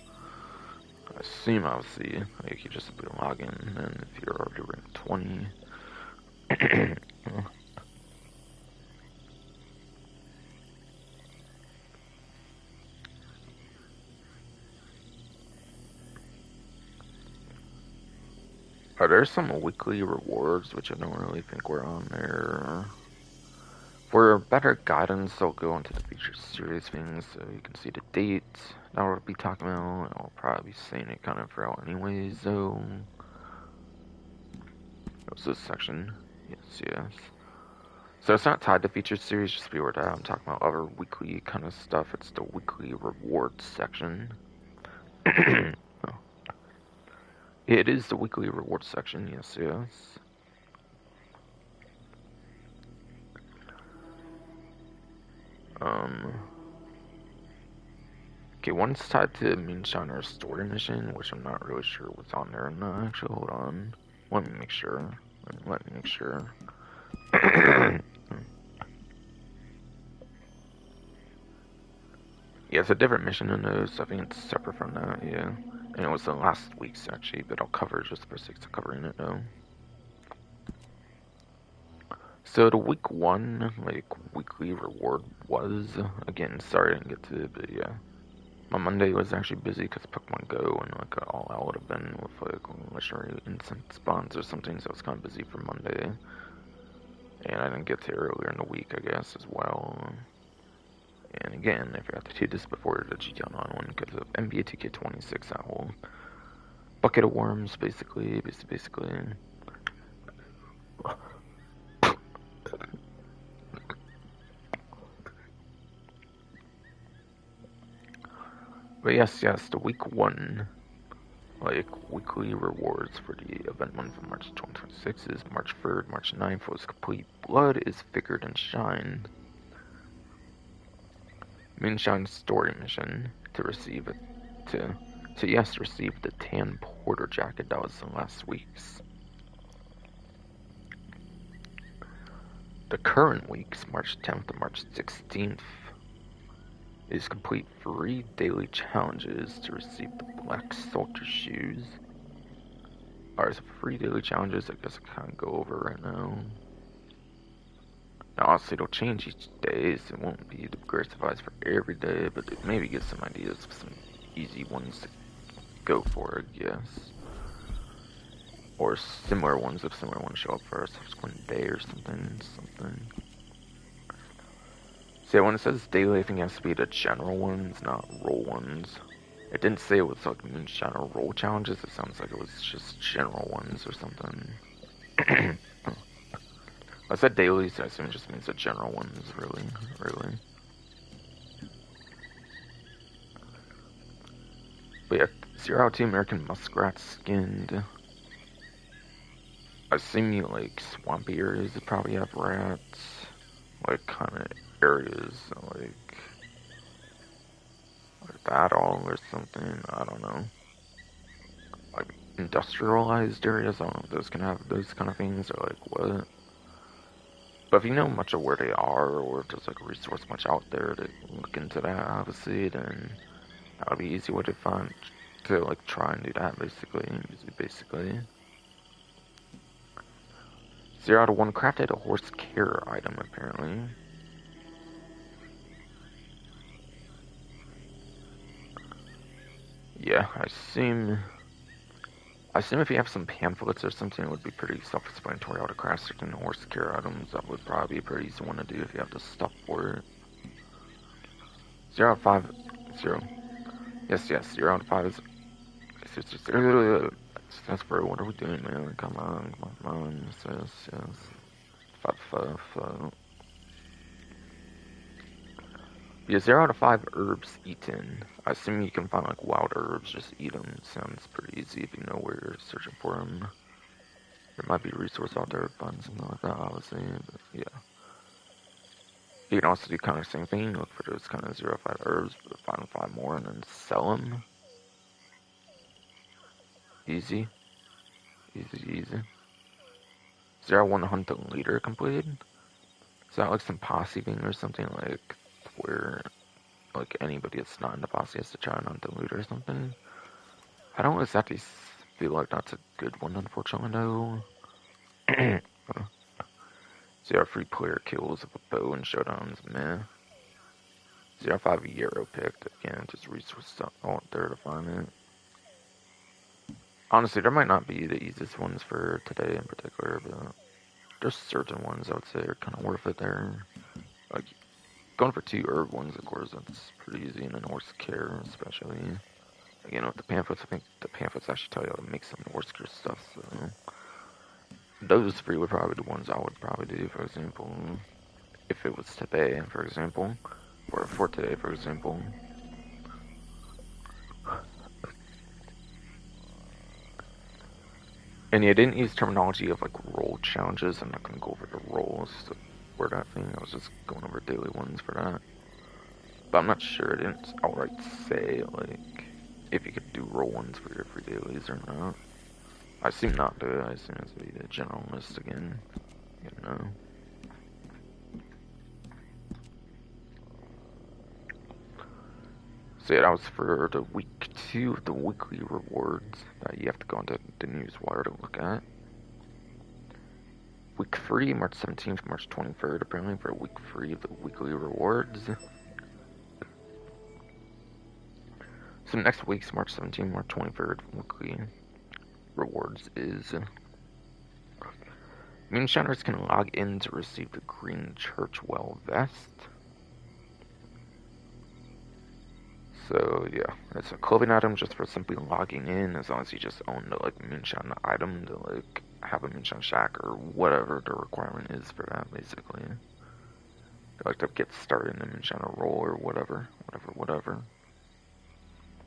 I assume I'll see. Like you just log in, and if you're already rank 20. There's some weekly rewards, which I don't really think were on there. For better guidance, I'll go into the featured series things so you can see the dates that we'll be talking about. I'll probably be saying it kind of throughout anyways, so. What's this section? Yes. So it's not tied to featured series, just be aware that I'm talking about other weekly kind of stuff. It's the weekly rewards section. Oh. It is the weekly rewards section, yes. Okay, one's tied to Moonshiner's story mission, which I'm not really sure what's on there or not. Actually, hold on. Let me make sure. Yeah, it's a different mission in those. I think it's separate from that, yeah. And it was the last week's actually, but I'll cover just for sake of covering it though. So the week 1, like, weekly reward was, again, sorry I didn't get to it, but yeah. My Monday was actually busy because Pokemon Go and like all I would have been with like legendary incense spawns or something, so I was kind of busy for Monday. And I didn't get to earlier in the week, I guess, as well. And again, I forgot to do this before the GTN on one because of NBA 2K26, that whole bucket of worms, basically. But yes, the week 1, like, weekly rewards for the event 1 for March 2026 is March 3rd, March 9th was complete blood is figured and shined. Moonshine's story mission to receive it to receive the tan porter jacket that was in last week's. The current week's March 10th to March 16th is complete 3 daily challenges to receive the black soldier shoes. Alright, so 3 daily challenges, I guess I can't go over right now. Now, obviously, it'll change each day, so it won't be the greatest advice for every day, but it maybe gives some ideas of some easy ones to go for, I guess. Or similar ones if similar ones show up for a subsequent day or something. See, when it says daily, I think it has to be the general ones, not role ones. It didn't say it was like Moonshiner role challenges, it sounds like it was just general ones or something. I said daily, so I assume it just means the general ones, really. But yeah, 0 out of 2 American muskrats skinned. I assume you like swampy areas that probably have rats. Like kind of areas like that all or something. I don't know. Like industrialized areas. I don't know if those can have those kind of things or like what. But if you know much of where they are, or if there's like a resource much out there to look into that, obviously, then that would be an easy way to find to like try and do that basically. 0 out of 1 crafted a horse care item apparently. Yeah, I assume if you have some pamphlets or something, it would be pretty self-explanatory how to craft certain horse care items. That would probably be a pretty easy one to do if you have the stuff for it. 0 out of 5, 0. Yes, 0 out of 5 is. That's for what are we doing, man? Come on. Yes. 5. Yeah, 0 out of 5 herbs eaten. I assume you can find like wild herbs, just eat them. Sounds pretty easy if you know where you're searching for them. There might be a resource out there to find something like that, obviously, but yeah. You can also do kind of the same thing, look for those kind of 0 out of 5 herbs, but find 5 more and then sell them. Easy. 0 1 hunt the leader completed. Is that like some posse thing or something, like where like anybody that's not in the posse has to try and hunt the loot or something? I don't exactly feel like that's a good one, unfortunately, though. 0 free player kills of a bow and showdowns, meh. 0 5 Euro picked, again, just resources out there to find it. Honestly, there might not be the easiest ones for today in particular, but there's certain ones I would say are kind of worth it there. Like, going for 2 herb ones, of course, that's pretty easy, and then Norse care, especially. You know, with the pamphlets, I think the pamphlets actually tell you how to make some Norse care stuff, so those 3 would probably be the ones I would probably do, for example, if it was today, for example, or for today, for example. And yeah, I didn't use terminology of like role challenges. I'm not going to go over the roles for that thing. I was just going over daily ones for that. But I'm not sure. I didn't outright say like if you could do role ones for your free dailies or not. I assume not to. I assume it's be the general list again. You know. So yeah, that was for the week 2 of the weekly rewards that you have to go into the newswire to look at. Week 3, March 17th, March 23rd, apparently, for week 3 of the weekly rewards. So next week's March 17th, March 23rd, weekly rewards is Moonshiners can log in to receive the Green Churchwell vest. So yeah, it's a clothing item just for simply logging in, as long as you just own the like moonshine item to like have a moonshine shack or whatever the requirement is for that, basically. Like to get started in a moonshine role or whatever.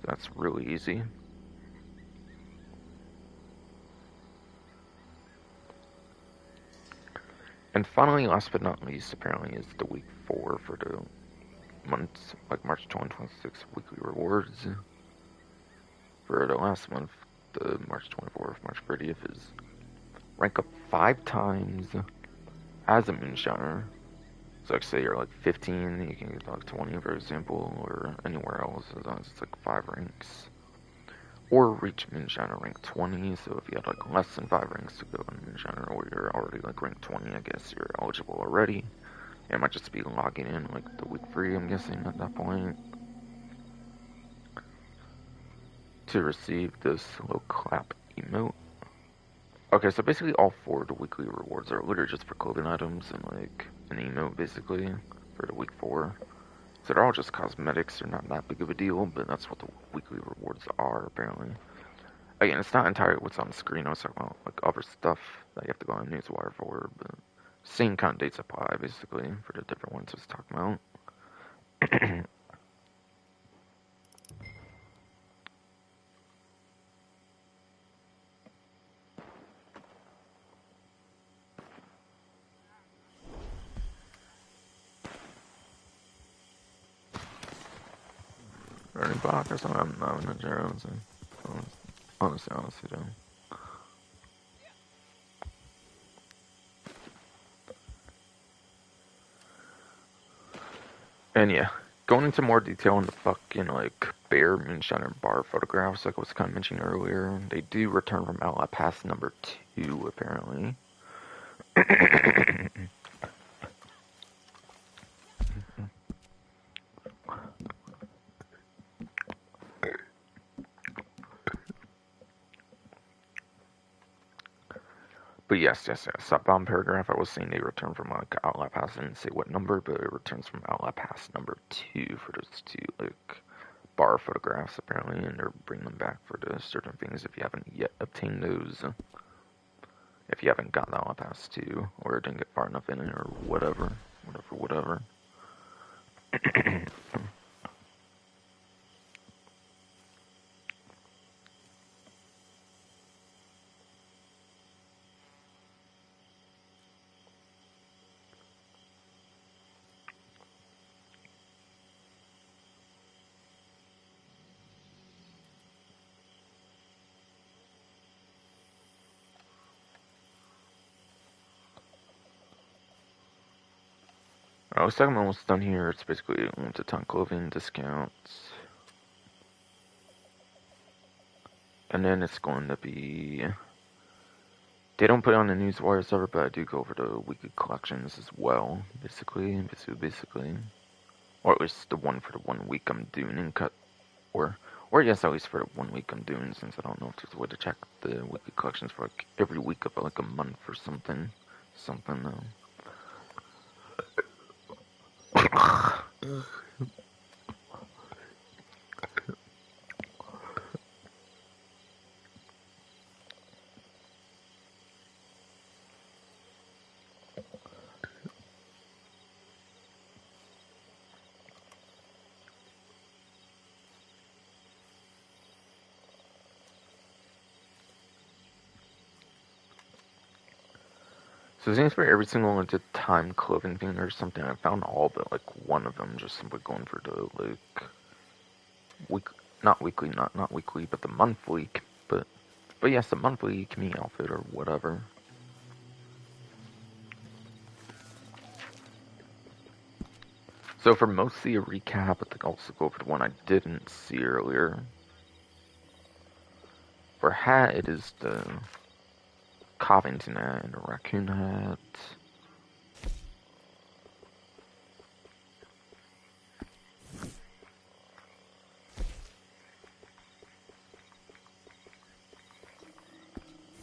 That's really easy. And finally, last but not least, apparently is the week 4 for the months, like March 2026 weekly rewards. For the last month, the March 24th, March 30th is rank up 5 times as a Moonshiner. So like say you're like 15, you can get like 20 for example, or anywhere else as long as it's like 5 ranks. Or reach Moonshiner rank 20, so if you had like less than 5 ranks to go in Moonshiner, or you're already like rank 20, I guess you're eligible already. It might just be logging in like the week 3, I'm guessing, at that point, to receive this low clap emote. Okay, so basically all 4 of the weekly rewards are literally just for clothing items and like an emote, basically, for the week 4. So they're all just cosmetics, they're not that big of a deal, but that's what the weekly rewards are, apparently. Again, it's not entirely what's on the screen, I was talking about like other stuff that you have to go on Newswire for, but same kind of dates apply, basically, for the different ones I was talking about. Running block or something? I'm not in sure, honestly, though. And yeah, going into more detail on the fucking like bear, moonshine, and bar photographs, like I was kind of mentioning earlier, they do return from Outlet Pass number 2, apparently. But yes. That bottom paragraph, I was saying they return from like Outlet Pass. I didn't say what number, but it returns from Outlet Pass number 2 for those 2 like bar photographs, apparently, and they're bringing them back for the certain things if you haven't yet obtained those. If you haven't gotten Outlet Pass 2, or didn't get far enough in it, or whatever. I was talking almost done here. It's basically limited time clothing discounts. And then it's going to be... They don't put it on the newswire server, but I do go over the weekly collections as well, basically. Or at least the one for the 1 week I'm doing in cut. Or yes, at least for the 1 week I'm doing, since I don't know if there's a way to check the weekly collections for like every week of like a month or something. So it seems for every single like, time clothing thing or something, I found all but like one of them just simply going for the like week, not weekly, not weekly, but the monthly, but yes, the monthly community outfit or whatever. So for mostly a recap, I think I'll also go over the one I didn't see earlier. For hat, it is the Covington hat and a raccoon hat.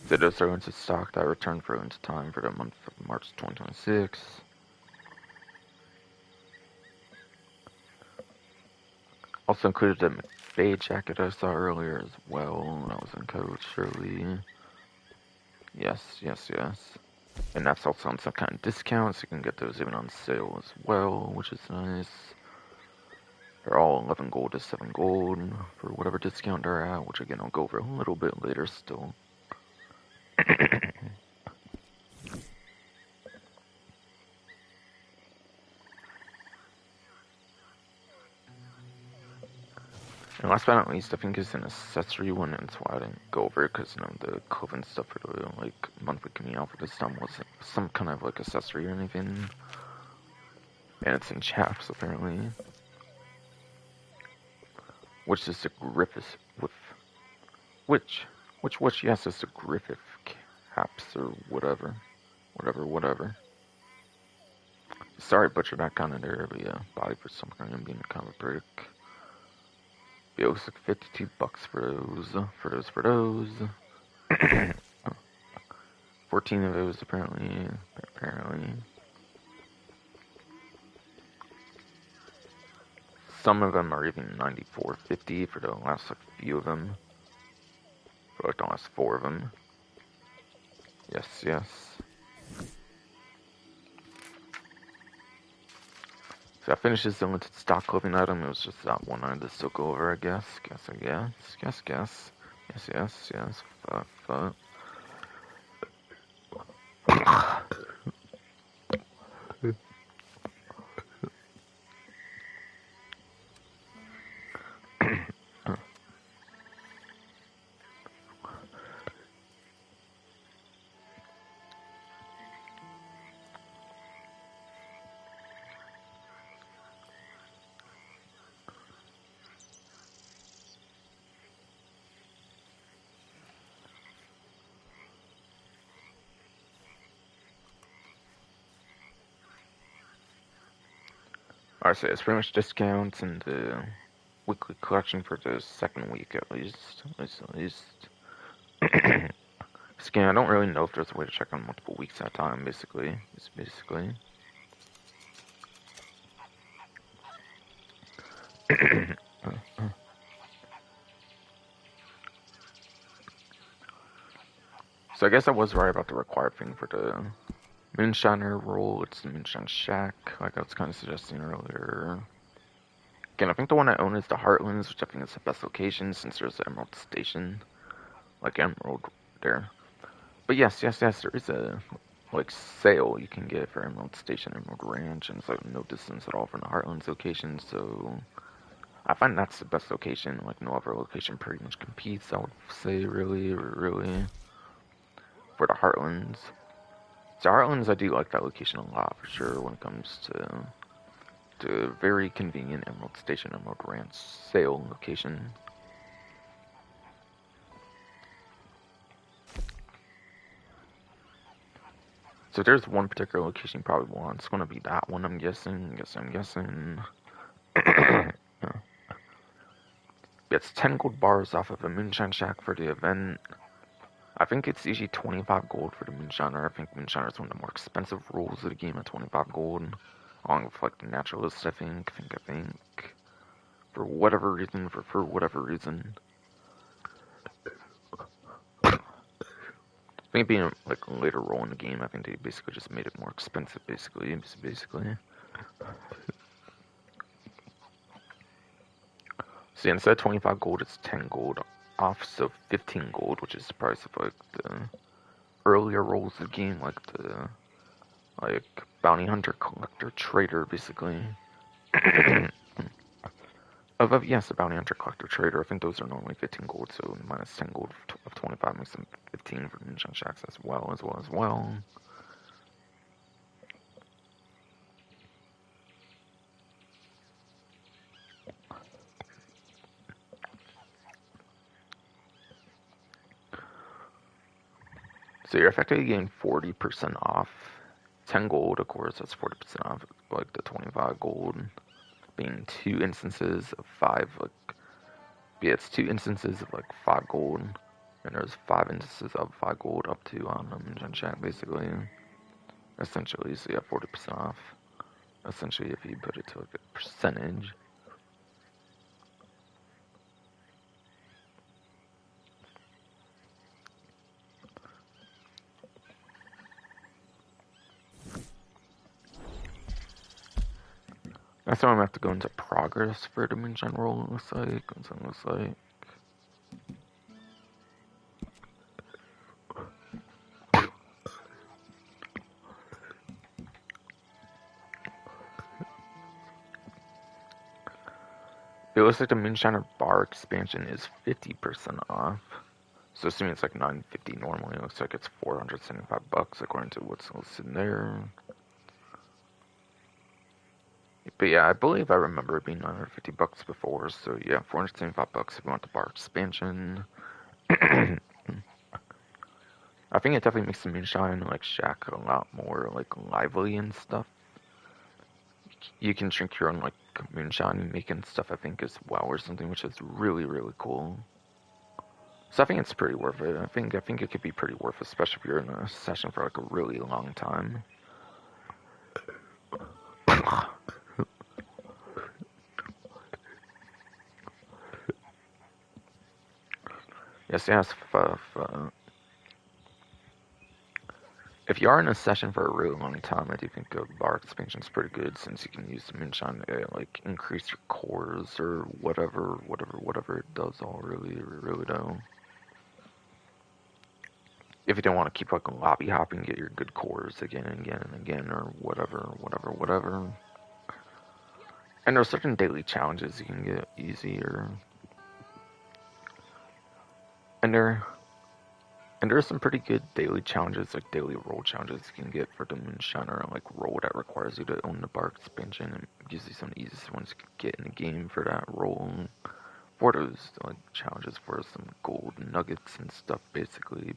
So those are into stock that returned for into time for the month of March 2026. Also included the McVeigh jacket I saw earlier as well. That was in code, surely. Yes. And that's also on some kind of discount, so you can get those even on sale as well, which is nice. They're all 11 gold to 7 gold for whatever discount they're at, which again I'll go over a little bit later still. And last but not least, I think it's an accessory one, and that's why I didn't go over it, because the clothing stuff for the like monthly coming out for this time wasn't some kind of like accessory or anything. And it's in chaps apparently. Which is the Griffith with which yes, it's the Griffith caps or whatever. Sorry, butcher that kind of there, but yeah, body for some kind of being a comic brick. It looks like 52 bucks for those. 14 of those apparently. Some of them are even 94.50 for the last like few of them. For like the last 4 of them. Yes. So that finishes the limited stock clothing item. It was just that one I had to still go over, I guess. Guess. Yes. Fuck. Alright, so it's pretty much discounts and the weekly collection for the second week at least. Again, I don't really know if there's a way to check on multiple weeks at a time, basically. So I guess I was right about the required thing for the Moonshiner role. It's the Moonshine Shack, like I was kind of suggesting earlier. Again, I think the one I own is the Heartlands, which I think is the best location since there's the Emerald Station. Like Emerald there. But yes, there is a like sale you can get for Emerald Station, Emerald Ranch, and it's like no distance at all from the Heartlands location, so I find that's the best location. Like no other location pretty much competes, I would say, really, for the Heartlands. So Heartlands, I do like that location a lot for sure when it comes to very convenient Emerald Station, Emerald Ranch sale location. So there's one particular location you probably want. It's gonna be that one, I'm guessing. Gets 10 gold bars off of a Moonshine Shack for the event. I think it's usually 25 gold for the Moonshiner. I think Moonshiner is one of the more expensive rules of the game at 25 gold. Along with like the Naturalist, I think. For whatever reason, for whatever reason. I think being like a later role in the game, I think they basically just made it more expensive, basically. So yeah, instead of 25 gold, it's 10 gold off, so 15 gold, which is the price of like the earlier roles of the game, like bounty hunter, collector, trader, basically. Yes, the bounty hunter, collector, trader. I think those are normally 15 gold, so minus 10 gold of 25 makes them 15 for Moonshine Shacks as well. So you're effectively getting 40% off. 10 gold, of course, that's 40% off, like the 25 gold. Being 2 instances of 5, like, yeah, it's 2 instances of like 5 gold. And there's 5 instances of 5 gold up to Moonshine Shack, basically. Essentially, so you have 40% off. Essentially, if you put it to like a percentage. Next time I'm gonna have to go into progress for the Moonshine roll, it looks like. It looks like the Moonshiner bar expansion is 50% off. So assuming it's like $950 normally, it looks like it's $475 according to what's listed there. But yeah, I believe I remember it being $950 before, so yeah, $475 if you want the bar expansion. I think it definitely makes the Moonshine like Shack a lot more like lively and stuff. You can drink your own like moonshine and make and stuff, I think, as well, or something, which is really, really cool. So I think it's pretty worth it. I think it could be pretty worth it, especially if you're in a session for like a really long time. Yes. If you are in a session for a really long time, I do think the bar expansion is pretty good, since you can use the moonshine to like increase your cores or whatever it does. All really do. If you don't want to keep like lobby hopping, get your good cores again and again and again, or whatever. And there are certain daily challenges you can get easier. And there are some pretty good daily challenges, like daily roll challenges you can get for the Moonshiner, like roll that requires you to own the bar expansion, and gives you some of the easiest ones you can get in the game for that roll. For those like challenges for some gold nuggets and stuff, basically.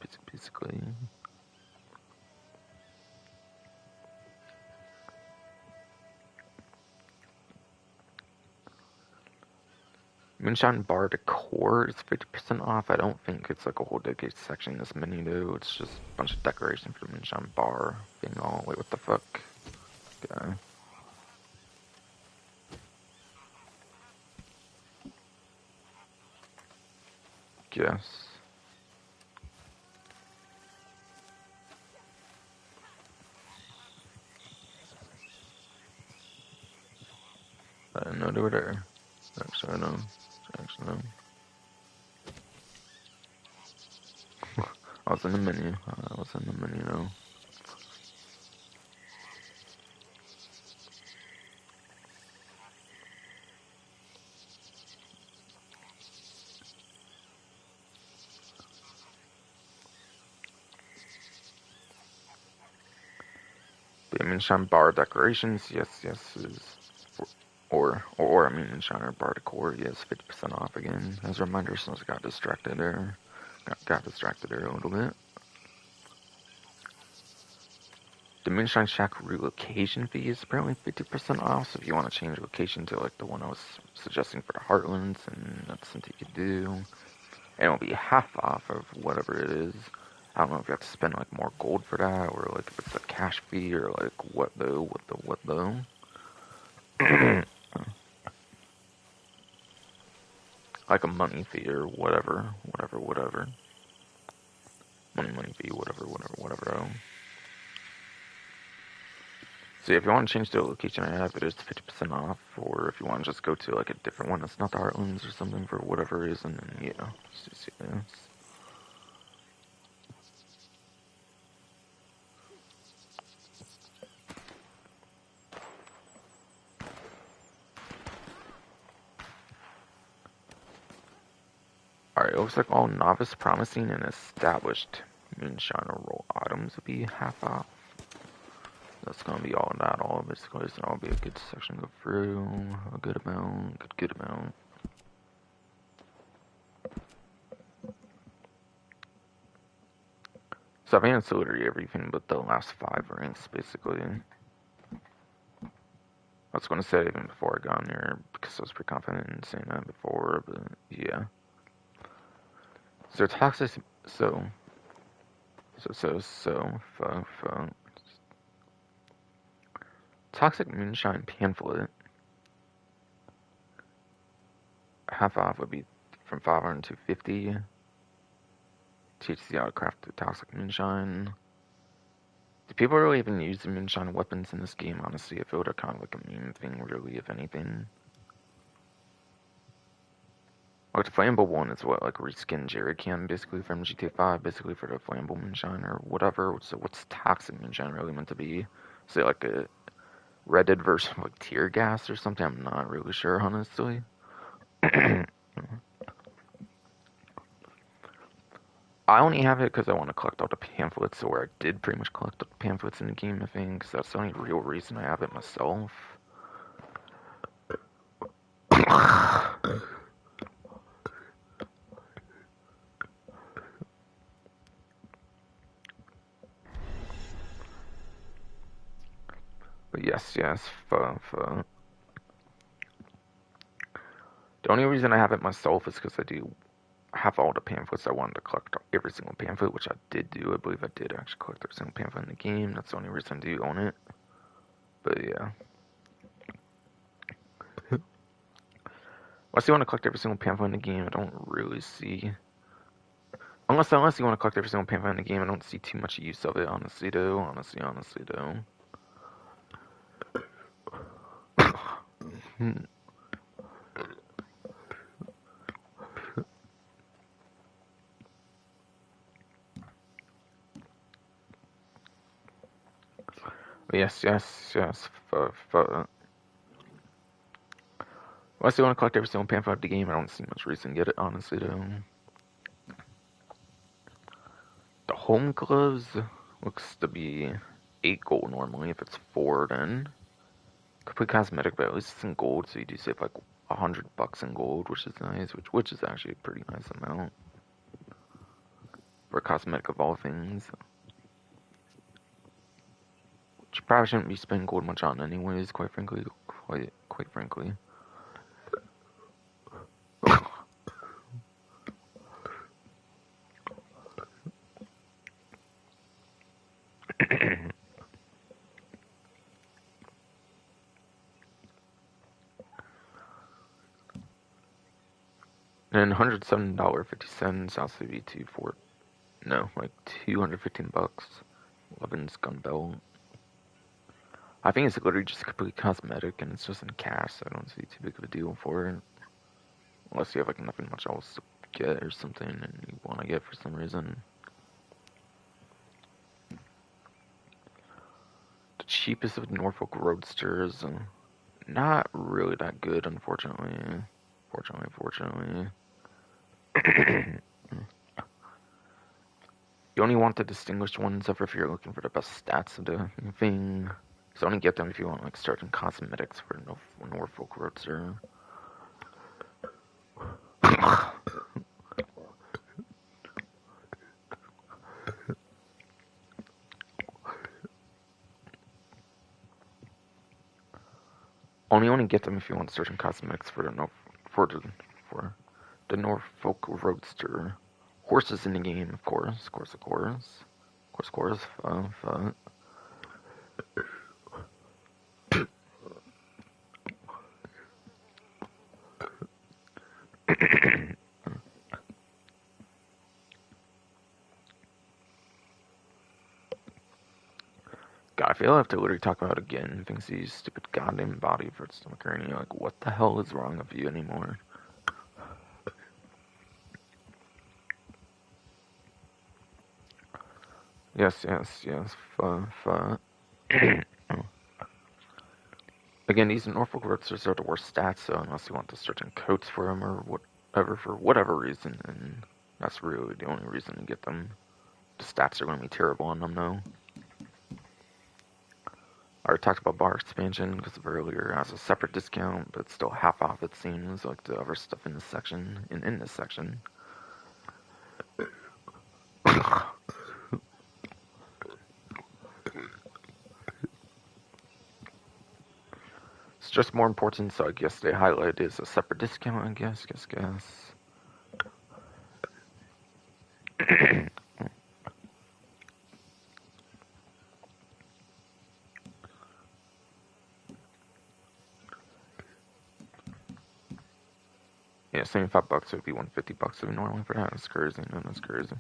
Moonshine bar decor is 50% off. I don't think it's like a whole dedicated section in this menu though. It's just a bunch of decoration for the Moonshine bar thing. Oh wait, what the fuck? Okay. Guess. I didn't know they were there. Actually, no. I was in the menu. Though. The Moonshine bar decorations, yes, is. Or I mean, Moonshiner bar decor, yes, 50% off again. As a reminder, since I got distracted there. Got distracted there a little bit. The Moonshine Shack relocation fee is apparently 50% off, so if you want to change location to like the one I was suggesting for the Heartlands, and that's something you could do. And it'll be half off of whatever it is. I don't know if you have to spend like more gold for that, or like if it's a cash fee, or like what though. Like a money fee or whatever. Money fee, whatever. So if you want to change the location I have, it is 50% off, or if you want to just go to like a different one that's not the Heartlands or something for whatever reason, then yeah, just this. Alright, it looks like all novice, promising, and established Moonshiner roll items will be half off. That's gonna be all that, all basically, so that'll be a good section to go through. A good amount, good amount. So I've answered literally everything but the last 5 ranks, basically. I was gonna say it even before I got in here, because I was pretty confident in saying that before, but yeah. So toxic, toxic moonshine pamphlet. Half off would be from 500 to 50. Teach you how to craft the toxic moonshine. Do people really even use the moonshine weapons in this game? Honestly, I feel they're kind of like a meme thing, really, if anything. Like the flammable one is what, like reskin jerry can basically from GTA 5, basically for the flammable moonshine or whatever. So what's toxic moonshine really meant to be? Is it like a Red Dead version of like tear gas or something? I'm not really sure, honestly. I only have it because I want to collect all the pamphlets, so where I did pretty much collect all the pamphlets in the game, I think, because that's the only real reason I have it myself. But yes, the only reason I have it myself is because I do have all the pamphlets. I wanted to collect every single pamphlet, which I did do. I believe I did actually collect every single pamphlet in the game. That's the only reason I do own it. But yeah. Unless you want to collect every single pamphlet in the game, I don't really see. Unless you want to collect every single pamphlet in the game, I don't see too much use of it, honestly, though. Honestly, though. Yes. Unless you want to collect every single pamphlet of the game, I don't see much reason to get it, honestly, though. The home gloves looks to be 8 gold normally. If it's 4, then complete cosmetic, but at least it's in gold, so you do save like $100 in gold, which is nice. Which is actually a pretty nice amount for cosmetic of all things. Which you probably shouldn't be spending gold much on, anyways. Quite frankly. And $107.50 also be like $215. Levin's gun belt. I think it's literally just completely cosmetic and it's just in cash, so I don't see too big of a deal for it. Unless you have like nothing much else to get or something and you want to get for some reason. The cheapest of Norfolk Roadsters, not really that good, unfortunately. Fortunately. You only want the distinguished ones ever if you're looking for the best stats of the thing. So only get them if you want like certain cosmetics for Norfolk Roadster. only get them if you want certain cosmetics for for the Norfolk Roadster. Horses in the game, of course. Fun. God, I feel I have to literally talk about it again. Thinks these stupid goddamn body for its stomach or anything. Like, what the hell is wrong with you anymore? Yes. Fun. Again, these Norfolk Roadsters are the worst stats, so unless you want the certain coats for them or whatever, for whatever reason, and that's really the only reason to get them. The stats are going to be terrible on them, though. I already talked about bar expansion because of earlier as a separate discount, but still half off it seems like the other stuff in this section. In this section. It's just more important, so I guess they highlight it as a separate discount, I guess. Yeah, $75 would be $150 if normally for that. That's crazy. No, that's crazy.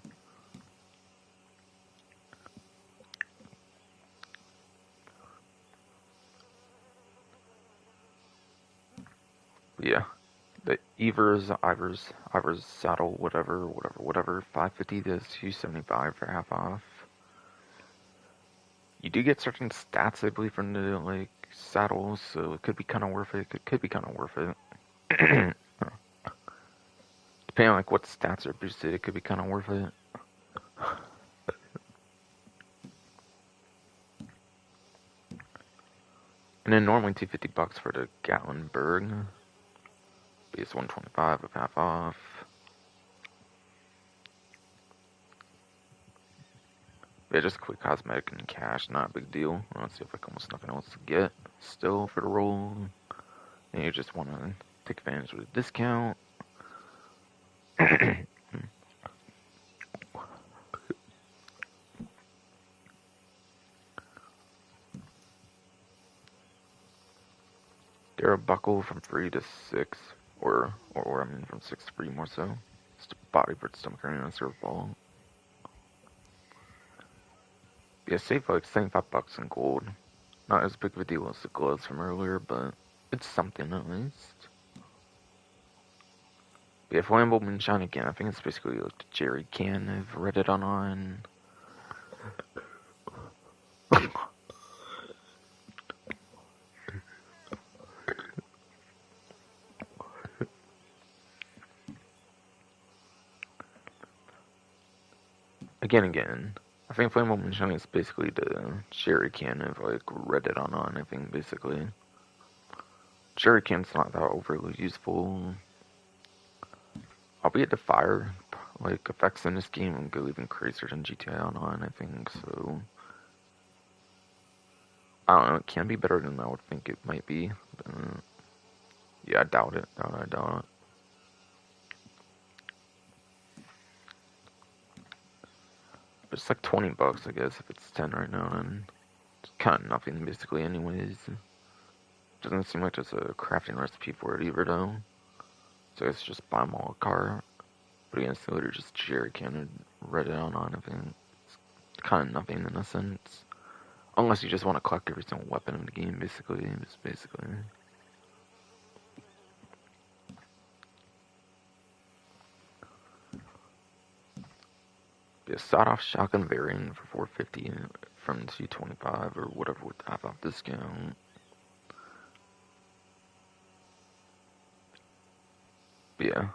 But yeah, the Ivers saddle, whatever, 550 to 275 for half off. You do get certain stats, I believe, from the like saddles, so it could be kind of worth it. It could be kind of worth it. Depending on like what stats are boosted, it could be kind of worth it. And then normally $250 for the Gatlinburg. Base 125 with half off. Yeah, just a quick cosmetic and cash, not a big deal. Let's see if like almost nothing else to get still for the roll. And you just want to take advantage of the discount. They're a buckle from 3 to 6, or I mean from 6 to 3 more so. It's the body for its stomach and a serve ball. Yeah, save like $75 in gold. Not as big of a deal as the gloves from earlier, but it's something at least. But yeah, Flammable Moonshine again, I think it's basically like the Jerry can of Reddit online. Again. I think Flammable Moonshine is basically the Jerry can of like Reddit online, I think basically. Jerry can's not that overly useful. Albeit the fire like effects in this game go even crazier than GTA Online, I think, so I don't know, it can be better than I would think it might be. But, yeah, I doubt it. I doubt it. But it's like $20, I guess, if it's 10 right now, and it's kind of nothing basically, anyways. Doesn't seem like there's a crafting recipe for it either, though. So it's just buy them all a car. But again, it's literally just jerry can and Reddit online, I think. It's kind of nothing in a sense. Unless you just want to collect every single weapon in the game, basically. Just basically. Be a sawed-off shotgun variant for 450 from 225 or whatever with half off discount. But yeah,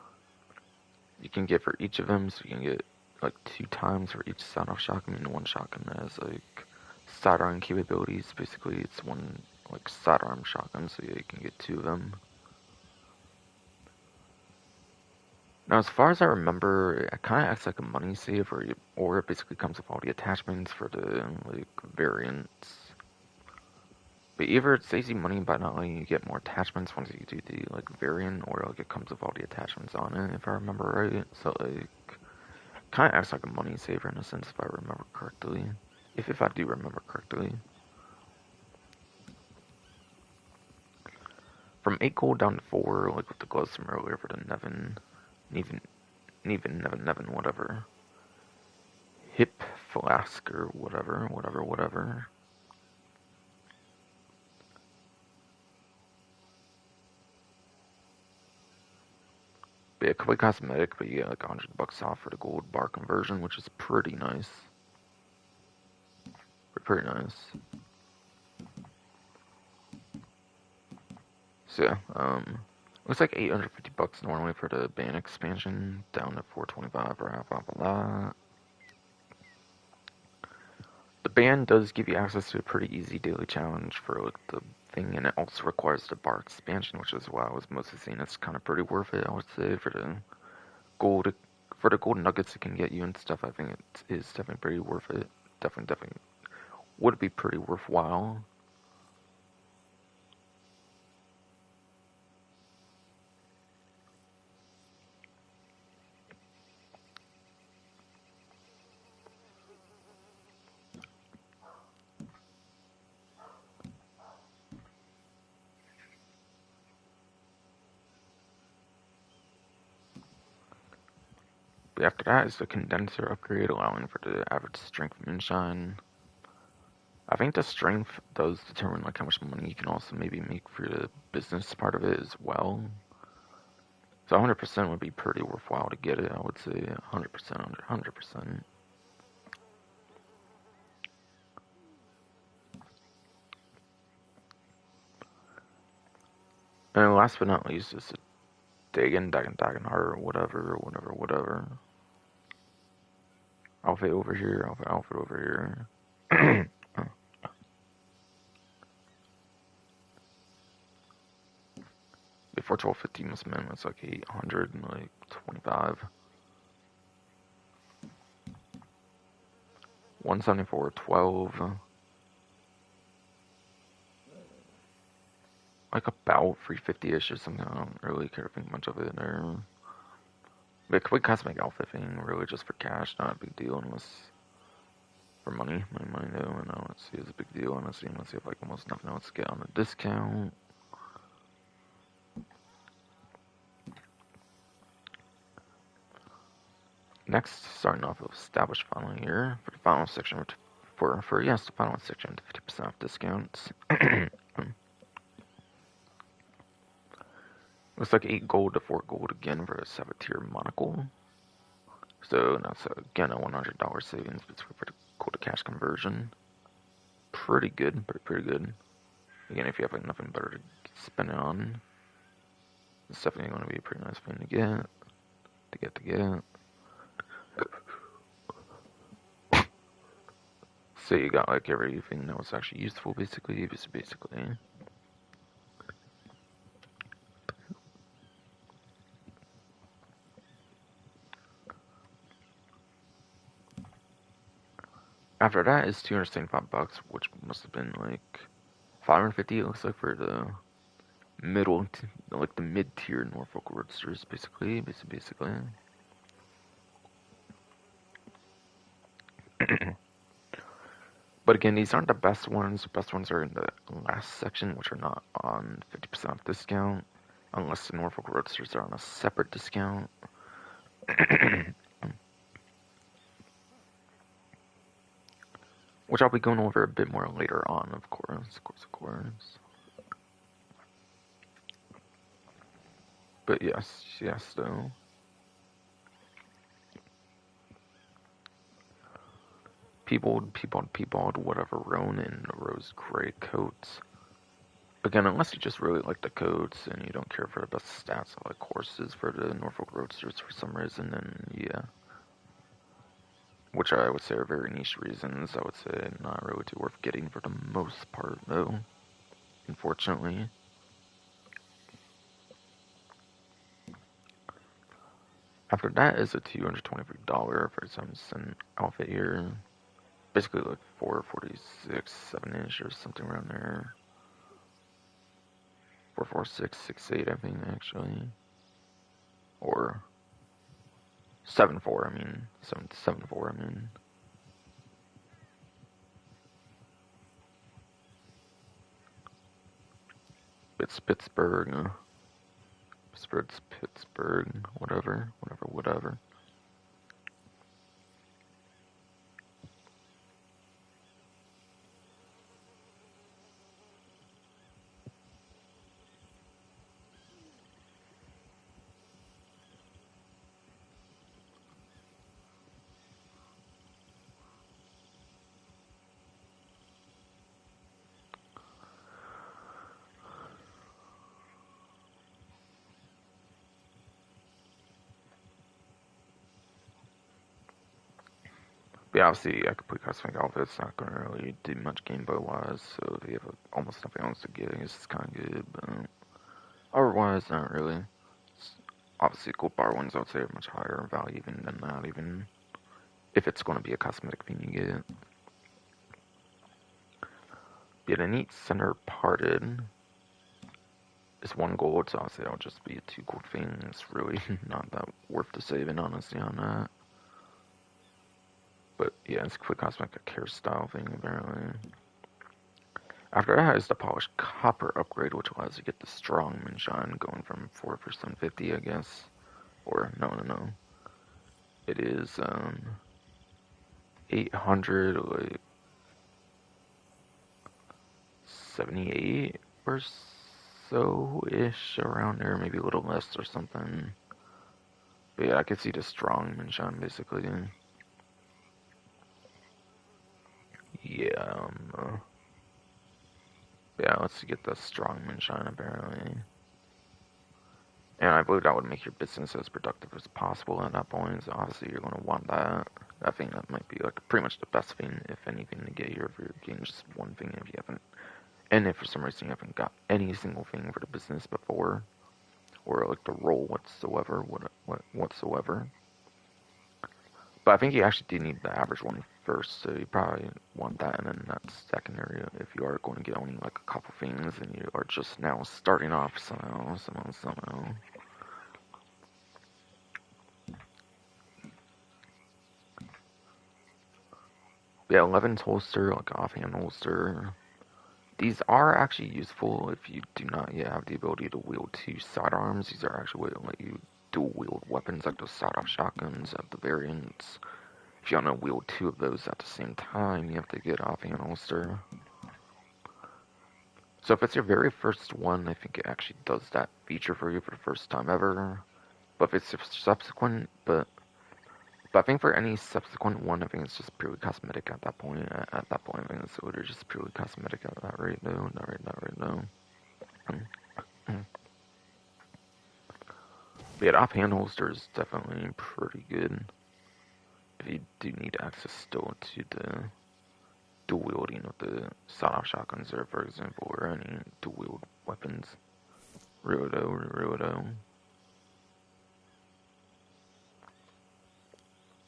you can get for each of them, so you can get like 2 times for each sawed-off shotgun. And one shotgun that has like sidearm capabilities. Basically, it's one like sidearm shotgun, so yeah, you can get 2 of them. Now, as far as I remember, it kind of acts like a money save, or it basically comes with all the attachments for the like variants. But either it saves you money by not letting you get more attachments once you do the like variant, or like it comes with all the attachments on it, if I remember right. So like, kind of acts like a money saver in a sense, if I remember correctly. If I do remember correctly. From 8 gold down to 4, like with the gloves from earlier for the Nevin, whatever. Hip flask or whatever. But yeah, complete cosmetic, but you get like $100 off for the gold bar conversion, which is pretty nice. Pretty nice. So yeah, looks like $850 normally for the band expansion, down to $425 for half off of that. The band does give you access to a pretty easy daily challenge for like the thing, and it also requires the bar expansion, which is why I was mostly seeing it's kind of pretty worth it, I would say, for the gold nuggets it can get you and stuff. I think it is definitely pretty worth it. Definitely would be pretty worthwhile. But after that is the condenser upgrade, allowing for the average strength moonshine. I think the strength does determine like how much money you can also maybe make for the business part of it as well. So 100% would be pretty worthwhile to get it, I would say. 100%, 100%. And last but not least is Dagon Heart, or whatever. Outfit over here, outfit over here. Before 1250 must have been, it's like 800 and like 25. 174, 12. Like about 350-ish or something. I don't really care to think much of it there. But quick cosmetic outfit thing, really just for cash, not a big deal unless for money. Money though, and I don't see it as a big deal, honestly, unless you have like almost nothing else to get on a discount. Next, starting off with established final year for the final section for yes, the final section, 50% off discounts. Looks like 8 gold to 4 gold again for a Saboteur monocle. So that's again a $100 savings between for the gold to cash conversion. Pretty good, pretty good. Again, if you have like nothing better to spend it on, it's definitely going to be a pretty nice thing to get. So you got like everything that was actually useful, basically. After that is $275, which must have been like 550. It looks like for the like the mid-tier Norfolk Roadsters, basically. But again, these aren't the best ones. The best ones are in the last section, which are not on 50% off discount, unless the Norfolk Roadsters are on a separate discount. Which I'll be going over a bit more later on, of course. But yes, though. People, whatever, Ronin, Rose Gray coats. Again, unless you just really like the coats and you don't care for the best stats of like horses for the Norfolk Roadsters for some reason, then yeah. Which I would say are very niche reasons. I would say not really too worth getting for the most part, though. Unfortunately. After that is a $223 for some outfit here. Basically like 446, 7-ish or something around there. 44668, I think, actually. Or 74, I mean. 774, I mean. It's Pittsburgh. Pittsburgh. Whatever. But yeah, obviously, I could play cosmic alpha. It's not going to really do much gameplay wise. So if you have almost nothing else to get, I guess it's kind of good. But otherwise, not really. It's obviously, gold bar ones, I would say, are much higher in value even than that, even if it's going to be a cosmetic thing you get. But a neat center parted is 1 gold, so obviously, it'll just be a 2 gold thing. It's really not that worth the saving, honestly, on that. But yeah, it's a quick cosmetic care style thing, apparently. After that is the polished copper upgrade, which allows you to get the strong moonshine going from 4% 50, I guess. Or, no. It is, 800, like, 78 or so-ish, around there, maybe a little less or something. But yeah, I could see the strong moonshine, basically. Yeah, yeah, let's get the strong moonshine, apparently. And I believe that would make your business as productive as possible at that point, so obviously you're going to want that. I think that might be like pretty much the best thing, if anything, to get here if you're getting just one thing if you haven't. And if for some reason you haven't got any single thing for the business before, or like the role whatsoever, whatsoever. But I think you actually do need the average one first, so you probably want that, and then that's secondary if you are going to get only like a couple things and you are just now starting off somehow. Yeah, 11's holster, like offhand holster. These are actually useful if you do not yet have the ability to wield 2 sidearms. These are actually what let you dual wield weapons like those sawed-off shotguns of the variants. If you want to wield 2 of those at the same time, you have to get offhand holster. So if it's your very first one, I think it actually does that feature for you for the first time ever. But if it's subsequent, but I think for any subsequent one, I think it's just purely cosmetic at that point. At that point, I think it's sort of just purely cosmetic at that rate, though. Not right now. But yeah, offhand holster is definitely pretty good. If you do need access still to the dual wielding of the sawed-off shotguns, there, for example, or any dual wield weapons. Reloado.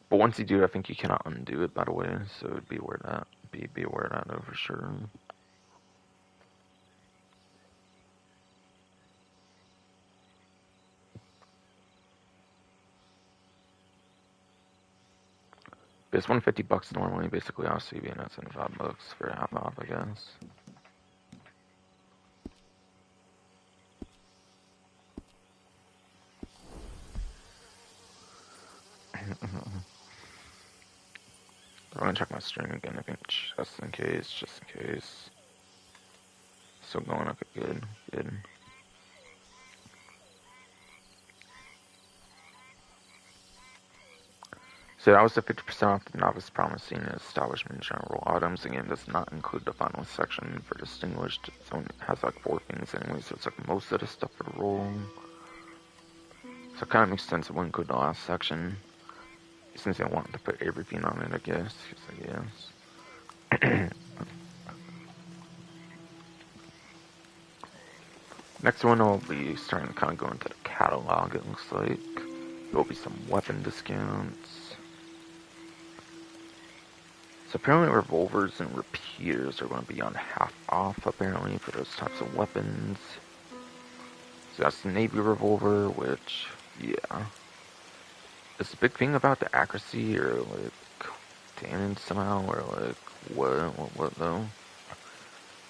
But once you do it, I think you cannot undo it, by the way, so be aware of that. Be aware of that, though, for sure. But it's $150 normally, basically, obviously being at $75 for half off, I guess. I'm gonna check my stream again, I think, just in case. Still going okay, good. So that was the 50% off the novice promising establishment general items. Again, does not include the final section for distinguished. So it has like 4 things anyway, so it's like most of the stuff for the role. So it kind of makes sense it wouldn't include the last section. Since I wanted to put everything on it, I guess. Next one will be starting to kind of go into the catalog, it looks like. There will be some weapon discounts. So apparently revolvers and repeaters are going to be on half off, apparently, for those types of weapons. So that's the Navy revolver, which, yeah. It's a big thing about the accuracy, or like, damage somehow, or like, what though?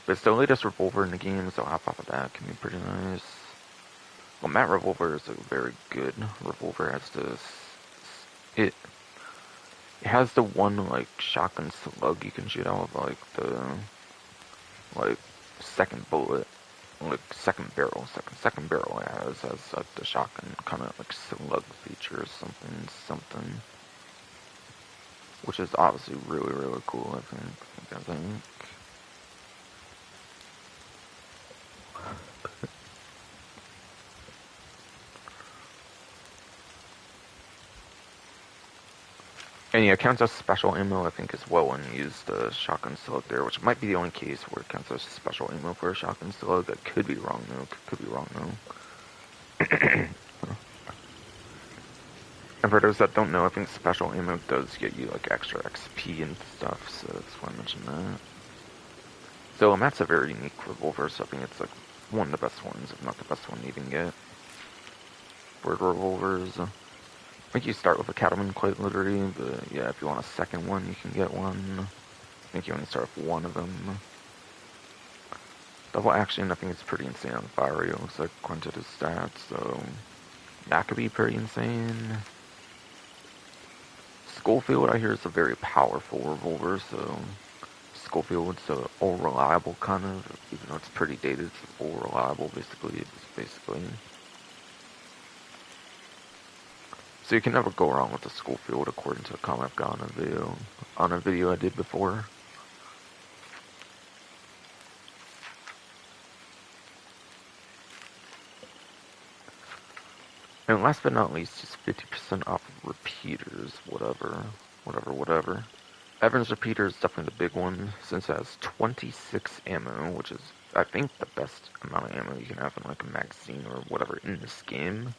But it's the latest revolver in the game, so hop off of that can be pretty nice. Well, Matt revolver is a very good revolver. It has this, it has the one like shotgun slug you can shoot out of like the like second bullet, like second barrel it has like the shotgun kind of like slug feature or something, which is obviously really cool. I think. And yeah, it counts as special ammo, I think, as well when you use the shotgun slug there, which might be the only case where it counts as special ammo for a shotgun slug. That could be wrong though. Could be wrong though. And for those that don't know, I think special ammo does get you like extra XP and stuff, so that's why I mentioned that. So that's a very unique revolver, so I think it's like one of the best ones, if not the best one you can get. For revolvers, I think you start with a Cattleman quite literally, but yeah, if you want a second one, you can get one. I think you only start with one of them. Double action, I think it's pretty insane on fire rate. It looks like according to the stats, so that could be pretty insane. Schofield, I hear, is a very powerful revolver, so Schofield's all reliable kind of, even though it's pretty dated, it's all reliable basically. So you can never go wrong with the Schofield according to a comment I've got on a video I did before. And last but not least, just 50% off repeaters, whatever. Evans repeater is definitely the big one, since it has 26 ammo, which is, I think, the best amount of ammo you can have in like a magazine or whatever in this game.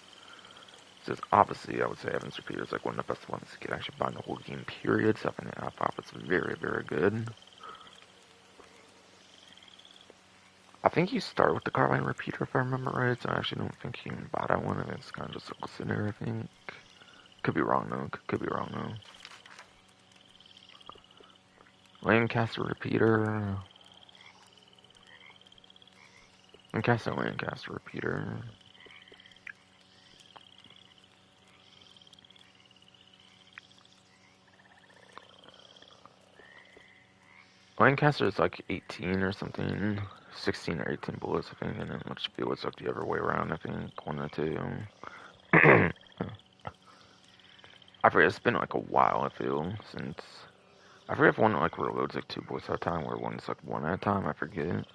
So obviously, I would say Evans repeater is like one of the best ones you can actually buy in the whole game period, so I think the off it's very good. I think you start with the carbine repeater if I remember right, so I actually don't think you can buy that one. I think it's kind of just a there, I think. Could be wrong though. Could be wrong though. Lancaster repeater. Lancaster repeater. Lancaster is like 18 or something. 16 or 18 bullets, I think, and then let's feel it's like the other way around, I think. One or two. I forget, it's been like a while, I feel, since. I forget if one like reloads like 2 bullets at a time or one's like 1 at a time, I forget.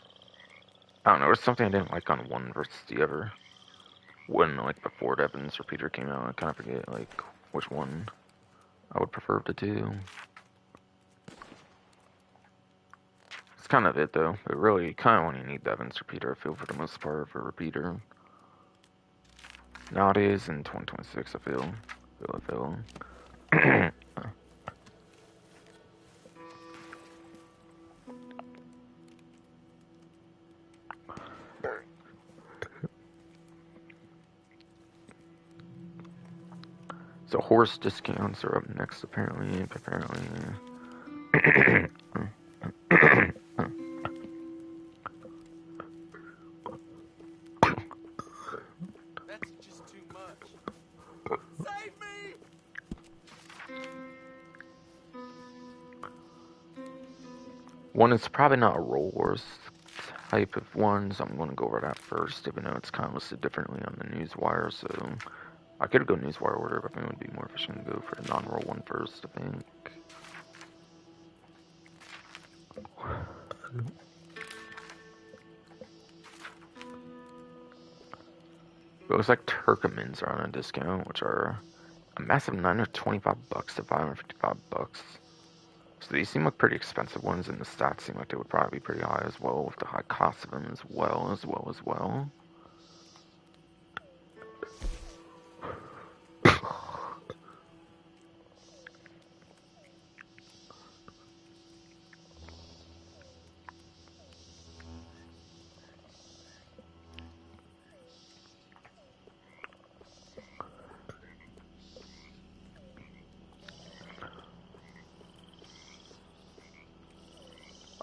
I don't know, there's something I didn't like on 1 versus the other. When like before Evans repeater came out, I kind of forget like which one I would prefer to do. It's kind of it though. But really, kind of when you need the Evans repeater, I feel for the most part for a repeater. Nowadays in 2026, I feel. So horse discounts are up next, apparently. That's just too much. Save me! One is probably not a roll horse type of one, so I'm going to go over that first, even though it's kind of listed differently on the newswire, so I could go newswire order, but I think it would be more efficient to go for a non-roll one first, I think. It looks like Turkmens are on a discount, which are a massive $925 to $555. So these seem like pretty expensive ones, and the stats seem like they would probably be pretty high as well, with the high cost of them as well.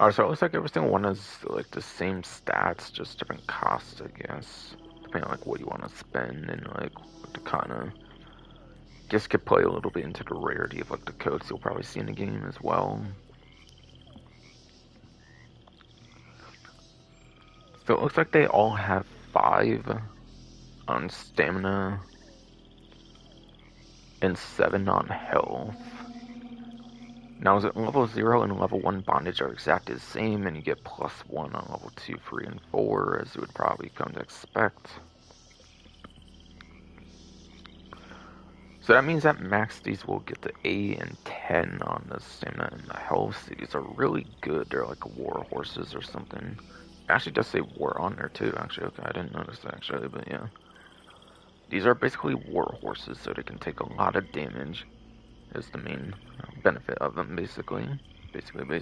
Alright, so it looks like every single one has like the same stats, just different costs, I guess. Depending on like what you want to spend and like what to kind of just could play a little bit into the rarity of like the codes you'll probably see in the game as well. So it looks like they all have 5 on stamina and 7 on health. Now, is it level 0 and level 1 bondage are exactly the same, and you get +1 on level 2, 3, and 4, as you would probably come to expect. So that means that max these will get the 8 and 10 on the stamina and the health. These are really good. They're like war horses or something. It actually does say war on there too, actually. Okay, I didn't notice that actually, but yeah. These are basically war horses, so they can take a lot of damage. Is the main benefit of them, basically. Basically.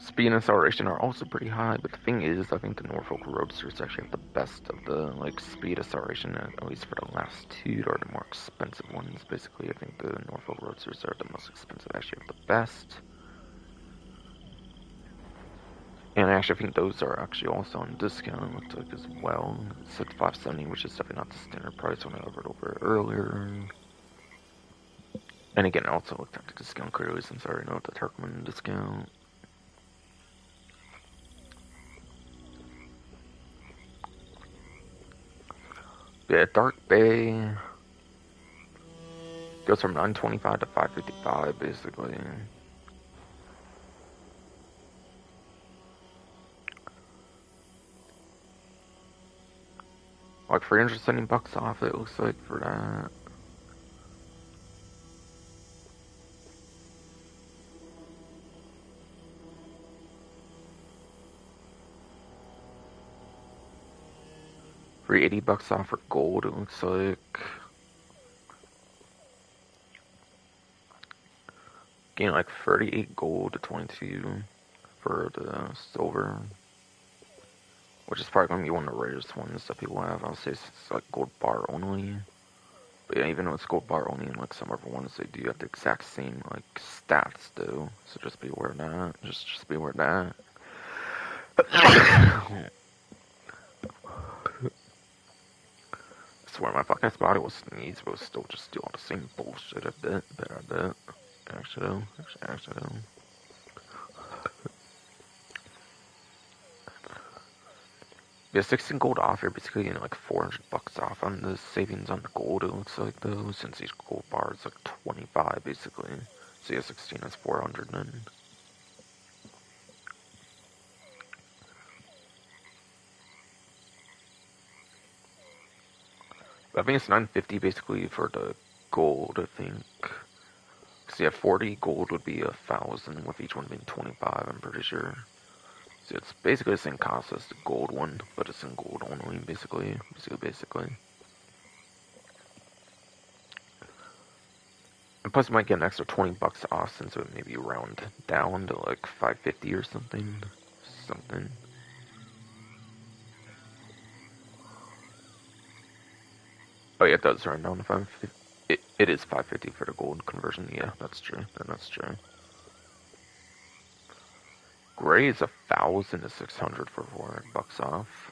Speed and acceleration are also pretty high, but the thing is, I think the Norfolk Roadsters actually have the best of the like speed acceleration, at least for the last 2. Are the more expensive ones. Basically, I think the Norfolk Roadsters are the most expensive. Actually, have the best. And I actually think those are actually also on discount, it looks like, as well. It's at $570, which is definitely not the standard price when I hovered over it earlier. And again, I also looked at the discount clearly since I already know the Turkmen discount. Yeah, Dark Bay goes from 925 to 555, basically. Like $370 off, it looks like, for that. $380 off for gold, it looks like. Gain like 38 gold to 22 for the silver. Which is probably going to be one of the rarest ones that people have. I'll say it's like gold bar only. But yeah, even though it's gold bar only, and like some other ones, they do have the exact same like stats though. So just be aware of that. Just be aware of that. I swear my fucking body will sneeze, but still just do all the same bullshit a bit. But I bet. Actually, though. Yeah, 16 gold off, you're basically getting like $400 off on the savings on the gold, it looks like, though, since each gold bar is like 25, basically. So yeah, 16 is 400 then. I think it's 950 basically for the gold, I think. Cause yeah, 40 gold would be 1,000, with each one being 25, I'm pretty sure. So it's basically the same cost as the gold one, but it's in gold only, basically. And plus, you might get an extra $20 off since it would maybe round down to like 550 or something. Oh yeah, it does round down to 550. It is 550 for the gold conversion. Yeah, that's true. That's true. Gray is 1,000 to 600 for $400 off.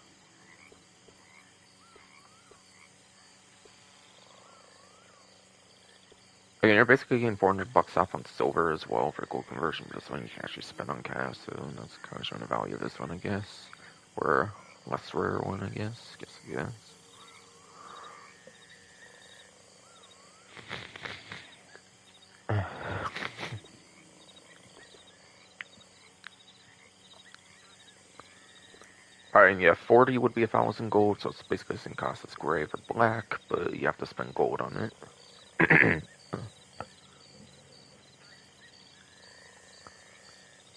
Again, you're basically getting $400 off on silver as well for gold conversion, but this one you can actually spend on cash, so that's kind of showing the value of this one, I guess. Or less rare one, I guess. Alright, and yeah, 40 would be 1,000 gold, so it's basically the same cost as gray for black, but you have to spend gold on it.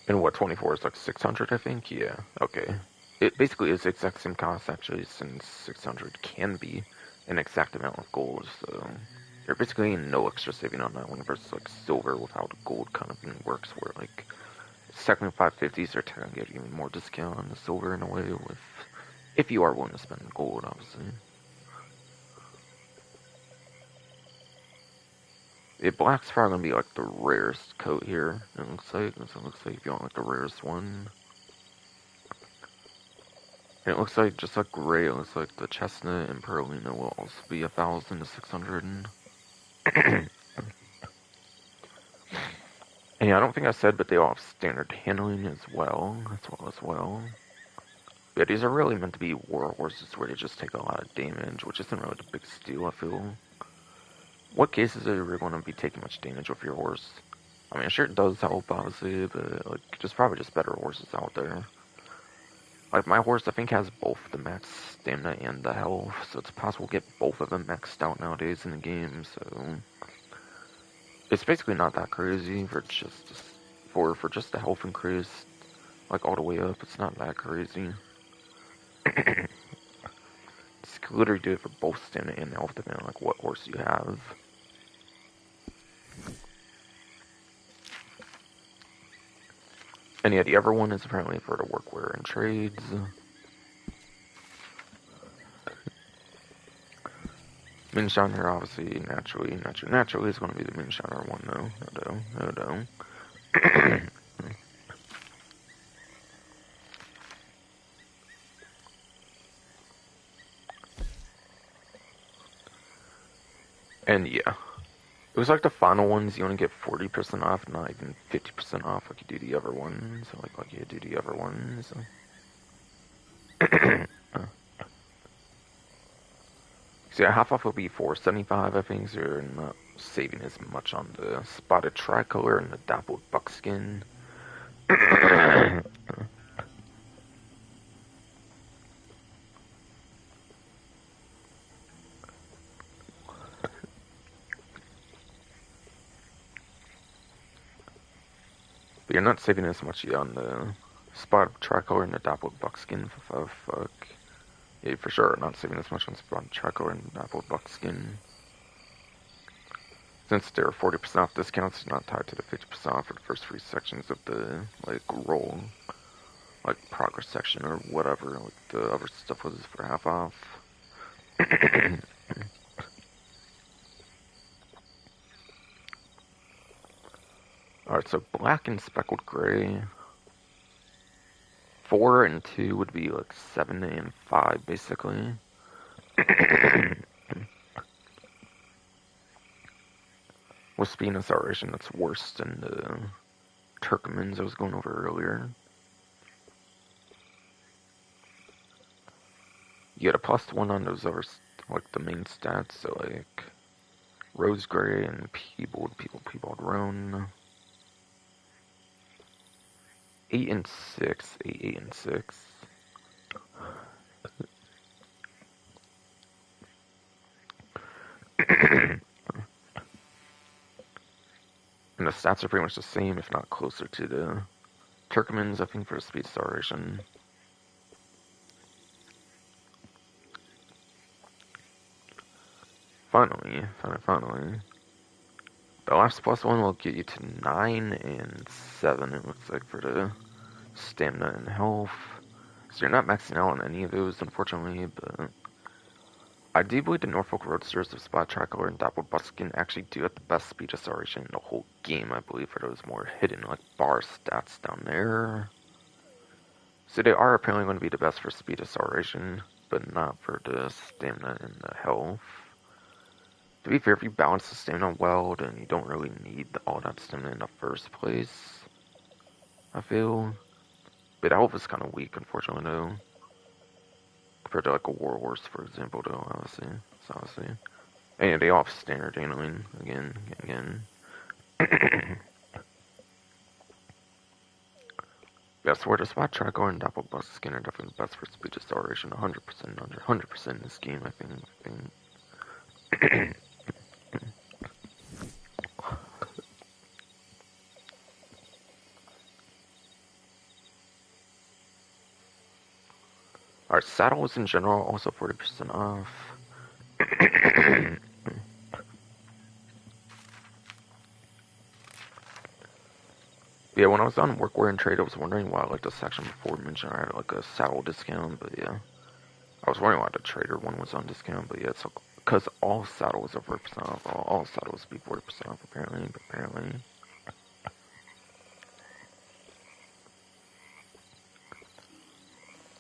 And what, 24 is like 600, I think? Yeah, okay. It basically is the exact same cost, actually, since 600 can be an exact amount of gold, so you're basically getting no extra saving on that one versus like silver with how the gold kind of thing works, where like it's technically 550, so you're getting even more discount on the silver in a way, with if you are willing to spend gold, obviously. black's probably gonna be like the rarest coat here. It looks like. So it looks like if you want like the rarest one. And it looks like just like gray. It looks like the chestnut and perlina will also be 1,000 to 600. And yeah, I don't think I said, but they all have standard handling as well. Yeah, these are really meant to be war horses where they just take a lot of damage, which isn't really the biggest deal, I feel. What cases are you really going to be taking much damage with your horse? I mean, sure it does help, obviously, but like, there's probably just better horses out there. Like, my horse, I think, has both the max stamina and the health, so it's possible to get both of them maxed out nowadays in the game, so... It's basically not that crazy for just the health increase, like, all the way up. It's not that crazy. You can literally do it for both stamina and health, depending on, like, what horse you have. And yeah, the other one is apparently for the workwear and trades. Moonshiner, obviously, naturally is going to be the Moonshiner one, though. No. And yeah, it was like the final ones, you only get 40% off, not even 50% off like you do the other ones. So like you do the other ones. So yeah, half off will be $4.75, I think, so you're not saving as much on the spotted tricolor and the dappled buckskin. But you're not saving as much on the spotted tricolor and the dappled buckskin, fuck. Yeah, for sure, not saving as much on spotted tricolor and dappled buckskin. Since there are 40% off discounts, not tied to the 50% off for the first 3 sections of the, like, roll, like, progress section or whatever, like, the other stuff was for half off. Alright, so black and speckled gray. 4 and 2 would be, like, 7 and 5, basically. With speed and acceleration, that's worse than the Turkmens I was going over earlier. You get a +1 on those other, like, the main stats, so, like, Rose Gray and Peebled Roan. 8 and 6, 8 and 6. And the stats are pretty much the same, if not closer to the Turkmens, I think, for the speed acceleration. Finally. The last +1 will get you to 9 and 7, it looks like, for the stamina and health. So you're not maxing out on any of those, unfortunately, but I do believe the Norfolk Roadsters of Spot Tricolor and Dappled Buckskin actually do have the best speed acceleration in the whole game, I believe, for those more hidden, like, bar stats down there. So they are apparently going to be the best for speed acceleration, but not for the stamina and the health. To be fair, if you balance the stamina well, then you don't really need all that stamina in the first place, I feel. But the health is kind of weak, unfortunately, though. Compared to, like, a war horse, for example, though, obviously. And yeah, they all have standard handling, again. Yeah, so the spot tracker and double bus skin are definitely the best for speed acceleration. 100% in this game, I think. Our saddles in general also 40% off. Yeah, when I was on workwear and trade, I was wondering why, like, the section before mentioned I had, like, a saddle discount, but yeah. I was wondering why the trader one was on discount, but yeah, it's because all saddles are 40% off. All saddles be 40% off apparently.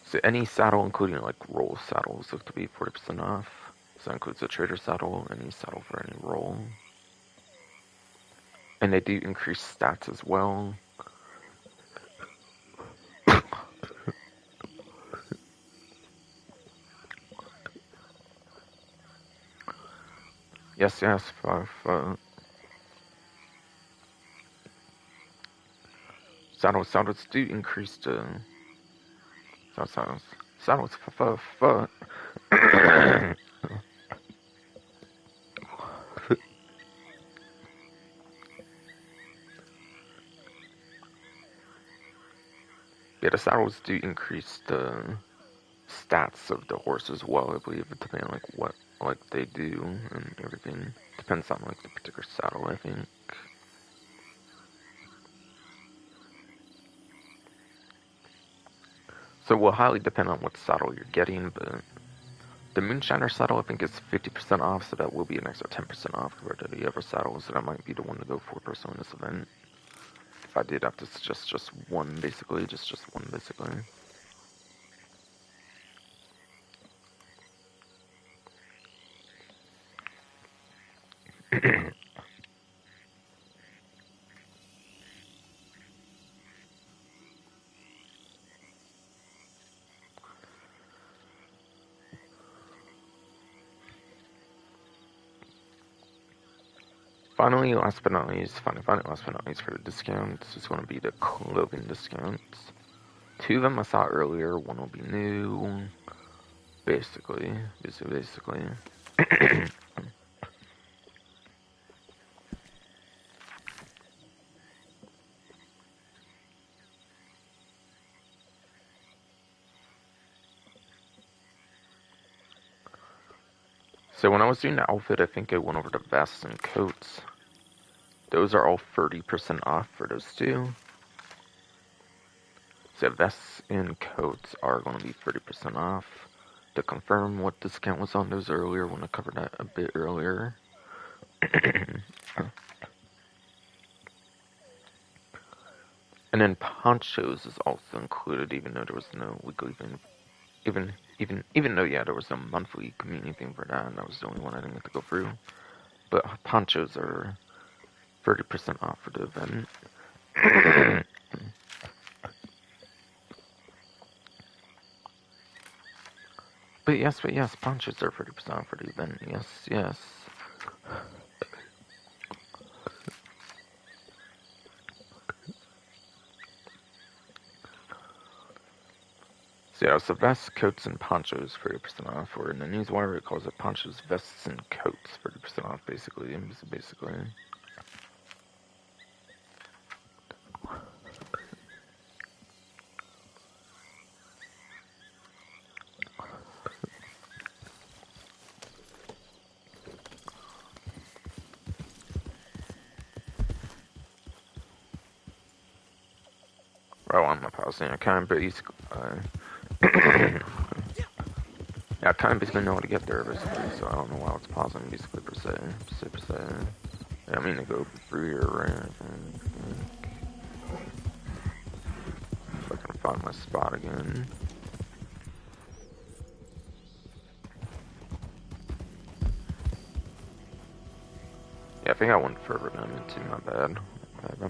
So any saddle, including like roll saddles, look to be 40% off. So that includes the trader saddle, any saddle for any roll. And they do increase stats as well. Yes, saddles do increase the saddles. Yeah, the saddles do increase the stats of the horse as well, I believe, depending on like what they do and everything. Depends on like the particular saddle, I think. So it will highly depend on what saddle you're getting, but the Moonshiner saddle I think is 50% off, so that will be an extra 10% off compared to the other saddles, so that might be the one to go for personally in this event. If I did have to suggest just one, basically, just one, basically. Finally, last but not least, last but not least for the discounts is going to be the clothing discounts. 2 of them I saw earlier, 1 will be new. Basically. So when I was doing the outfit, I think I went over the vests and coats. Those are all 30% off for those 2. So vests and coats are going to be 30% off. To confirm what discount was on those earlier, when I covered that a bit earlier. And then ponchos is also included, even though there was no weekly thing. Even though, yeah, there was no monthly community thing for that, and that was the only one I didn't get to go through. But ponchos are 30% off for the event. But yes, ponchos are 30% off for the event. Yes. So yeah, so vests, coats, and ponchos 30% off. Or in the newswire, it calls it ponchos, vests, and coats 30% off, basically. Oh, I'm not pausing. I kind of basically, yeah, I kind of basically know how to get there, basically, so I don't know why it's pausing, basically, per se. Yeah, I mean to go through here, right? If I can find my spot again. Yeah, I think I went further than I meant to, my bad. My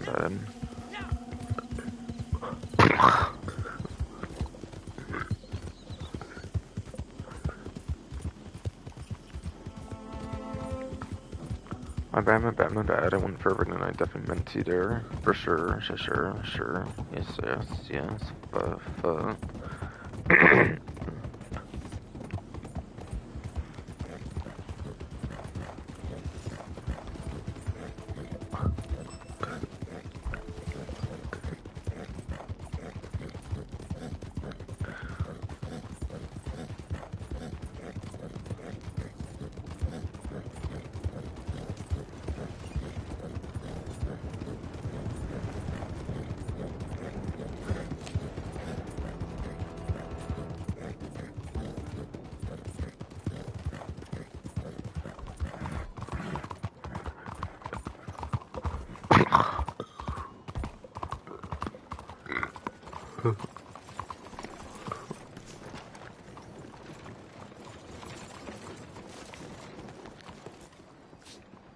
bad. My bad. I went further than I definitely meant to there. For sure. Yes. But.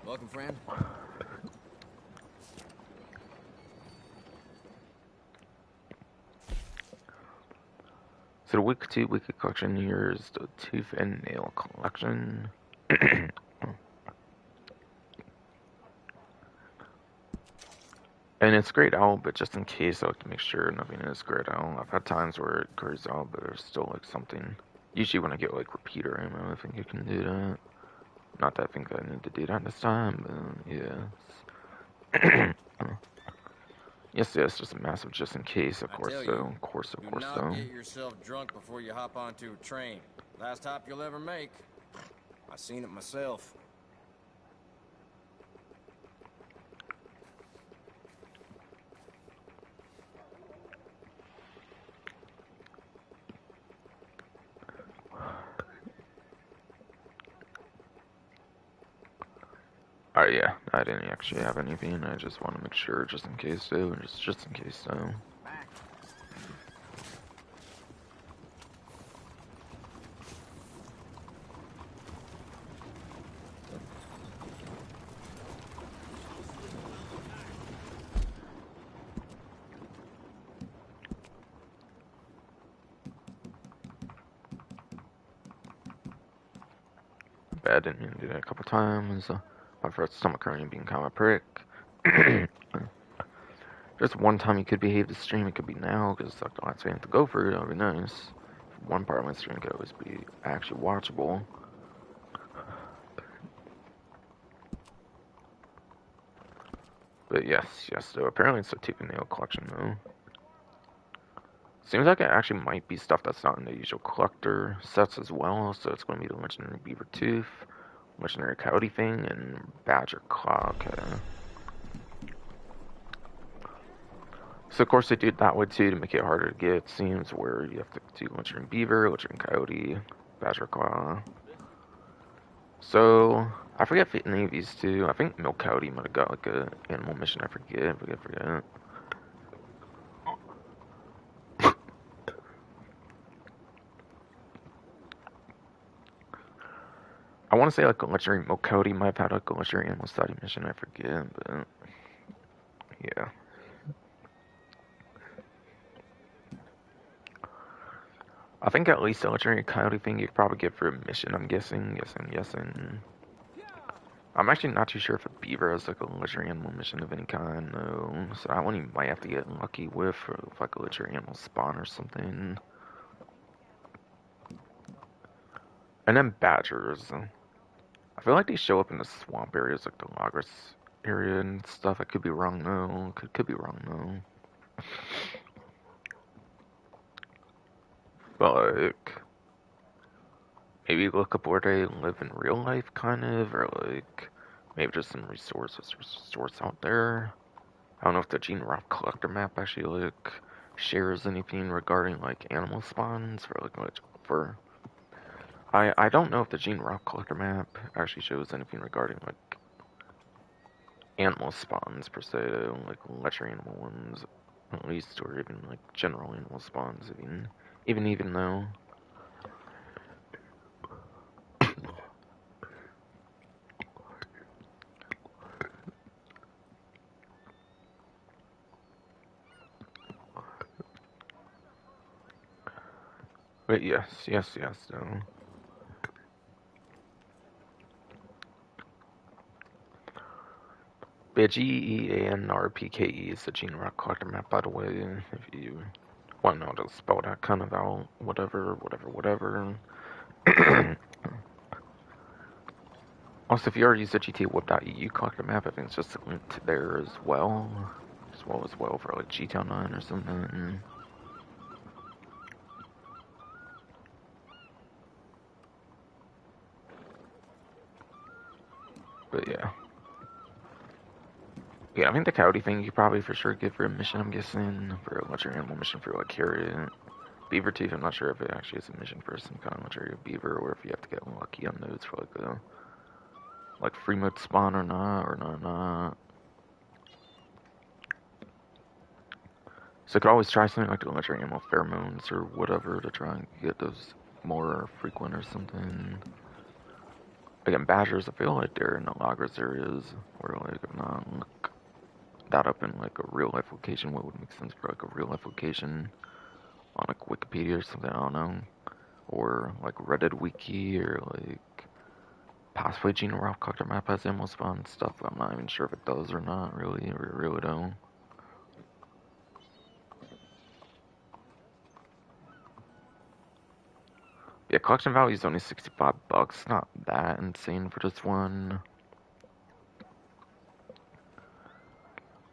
Welcome, friend. So the week 2 weekly collection here is the tooth and nail collection. And it's grayed out, but just in case, I like to make sure nothing is grayed out. I've had times where it grays out, but there's still like something. Usually when I get like repeater ammo, I think you can do that. Not that I think I need to do that this time, but yeah. Yes, just a massive just in case, of I course, tell so, you, of course, do not so. get yourself drunk before you hop onto a train. Last hop you'll ever make. I seen it myself. Alright, yeah, I didn't actually have anything. I just want to make sure, just in case, so, just in case, so. Bad, didn't mean to do that a couple times. My first stomach hurting being kind of a prick. Just one time you could behave the stream, it could be now, because like, the last time I have to go for it, that would be nice. One part of my stream could always be actually watchable. But yes, so apparently it's a tooth and nail collection, though. Seems like it actually might be stuff that's not in the usual collector sets as well, so it's going to be the legendary beaver tooth, legendary coyote thing, and badger claw, okay. So of course they do it that way too to make it harder to get, it seems, where you have to do legendary beaver, legendary coyote, badger claw. So, I forget if any of these two, I think milk coyote might have got like a animal mission, I forget. I want to say like a legendary milk coyote might have had like a legendary animal study mission, I forget, but yeah. I think at least the legendary coyote thing you could probably get for a mission, I'm guessing. I'm actually not too sure if a beaver has like a legendary animal mission of any kind, though. So that one you might have to get lucky with, or like a legendary animal spawn or something. And then badgers. I feel like they show up in the swamp areas, like the Lagos area and stuff. I could be wrong though. Could be wrong though. But like, maybe look up where they live in real life, kind of, or like maybe just some resources out there. I don't know if the Gene Rock Collector map actually like shares anything regarding like animal spawns for like for. I don't know if the Gene Rock Collector map actually shows anything regarding like animal spawns per se, like lesser animal ones, at least, or even like general animal spawns, even though. But yes, though. But GEANRPKE is the Gene Rock Collector map, by the way, if you want to know how to spell that kind of out, whatever. Also, if you already use the GTA Web.eu collector map, I think it's just linked there as well for like GTA 9 or something. But yeah. Yeah, I think the coyote thing you could probably for sure get for a mission, I'm guessing. For a legendary animal mission for like carrot. Beaver tooth, I'm not sure if it actually is a mission for some kind of legendary beaver or if you have to get lucky on those for like a free mode spawn or not. So I could always try something like the legendary animal pheromones or whatever to try and get those more frequent or something. Again, badgers, I feel like they're in the loggers areas, where like if not look that up in like a real life location, what would make sense for like a real life location on like Wikipedia or something, I don't know. Or like Reddit wiki or like possibly Gene Rock Collector Map has ammo spawn stuff, but I'm not even sure if it does or not really, or really don't. Yeah, collection value is only $65, not that insane for this one.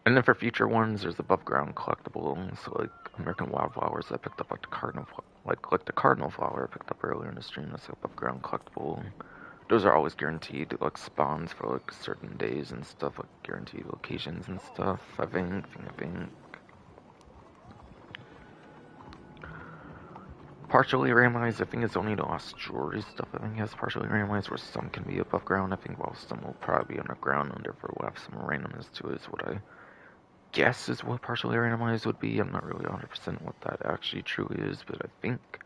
And then for future ones, there's above ground collectibles, so like American Wildflowers. I picked up like the cardinal flower I picked up earlier in the stream. That's like above ground collectible. Those are always guaranteed, like spawns for like certain days and stuff, like guaranteed locations and stuff. I think. Partially randomized, I think it's only the lost jewelry stuff I think has partially randomized, where some can be above ground, I think, while some will probably be underground, and therefore we'll have some randomness to it, is what I guess is what partially randomized would be. I'm not really 100% what that actually truly is, but I think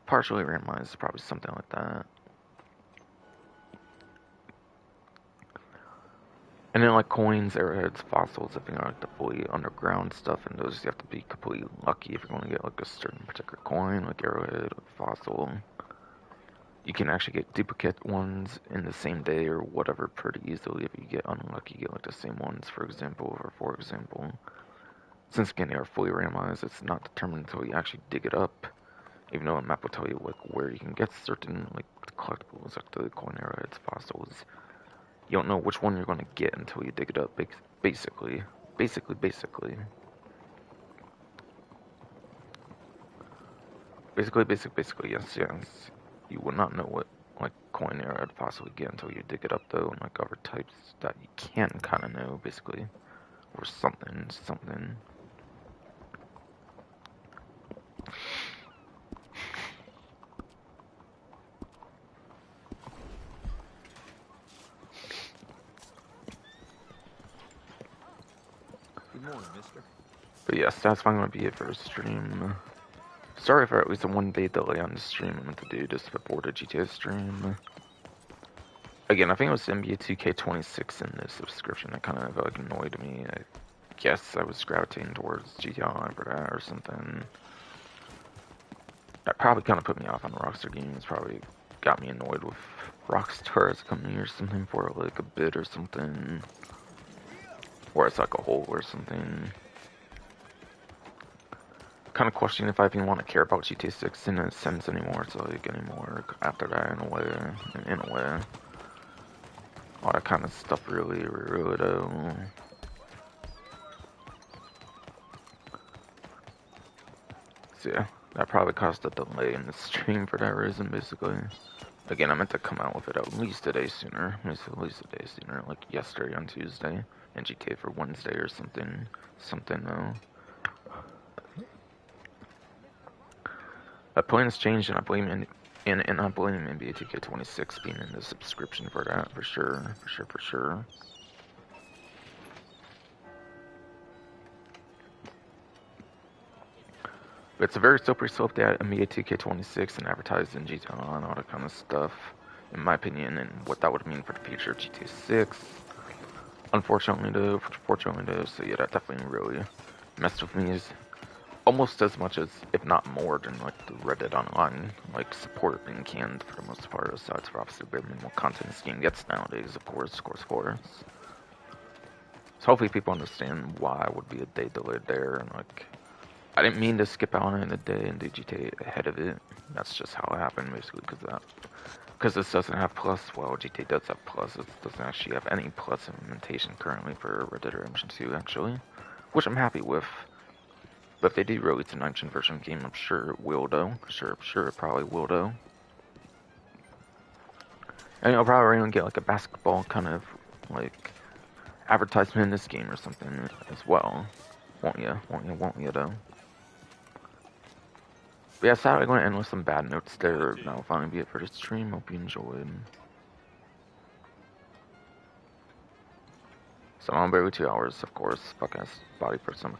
partially randomized is probably something like that. And then like coins, arrowheads, fossils, I think are like the fully underground stuff, and those you have to be completely lucky if you're going to get like a certain particular coin, like arrowhead or fossil. You can actually get duplicate ones in the same day or whatever pretty easily. If you get unlucky, you get like the same ones, for example, or for example. Since again they are fully randomized, it's not determined until you actually dig it up. Even though a map will tell you like where you can get certain like collectibles, like the coin arrowheads, fossils. You don't know which one you're going to get until you dig it up. Basically, basically, basically, basically, yes, yes. You will not know what like coin arrowhead possibly get until you dig it up, though, and like other types that you can kind of know, basically, or something. Good morning, mister. But yes, that's probably gonna be it for the stream. Sorry for at least a 1 day delay on the stream. I meant to do this before the GTA stream. Again, I think it was NBA 2K26 in the subscription that kind of like annoyed me. I guess I was gravitating towards GTA Online for that or something. That probably kind of put me off on Rockstar Games. Probably got me annoyed with Rockstar as a company or something for like a bit or something. Or as like a whole or something. Kind of questioning if I even want to care about GTA 6 in a sense anymore. So like anymore after that in a way. All that kind of stuff really though. So yeah, that probably caused a delay in the stream for that reason, basically. Again, I meant to come out with it at least a day sooner. At least a day sooner, like yesterday on Tuesday, and GTA for Wednesday or something. Something though. That plan has changed, and I blame and I blame NBA 2K26 being in the subscription for that, for sure. But it's a very slippery slope to NBA 2K26 and advertised in GTA and all that kind of stuff, in my opinion, and what that would mean for the future of GTA 6. Fortunately though, so yeah, that definitely really messed with me almost as much as, if not more, than like the Reddit Online like support being canned for the most part, aside for obviously the minimal content this game gets nowadays, of course. So hopefully people understand why would be a day delayed there, and like I didn't mean to skip out on it in a day and do GTA ahead of it. That's just how it happened, basically, because this doesn't have plus. Well, GTA does have plus. It doesn't actually have any plus implementation currently for Red Dead Redemption 2, actually, which I'm happy with. But if they do release a 9th-gen version game, I'm sure it will, though. Sure it probably will, though. And you'll probably even get like a basketball kind of like advertisement in this game or something as well. Won't ya, though? But yeah, sadly, I'm going to end with some bad notes there. That'll finally be it for the stream. Hope you enjoyed. So I'm barely 2 hours, of course. Fuck ass body for some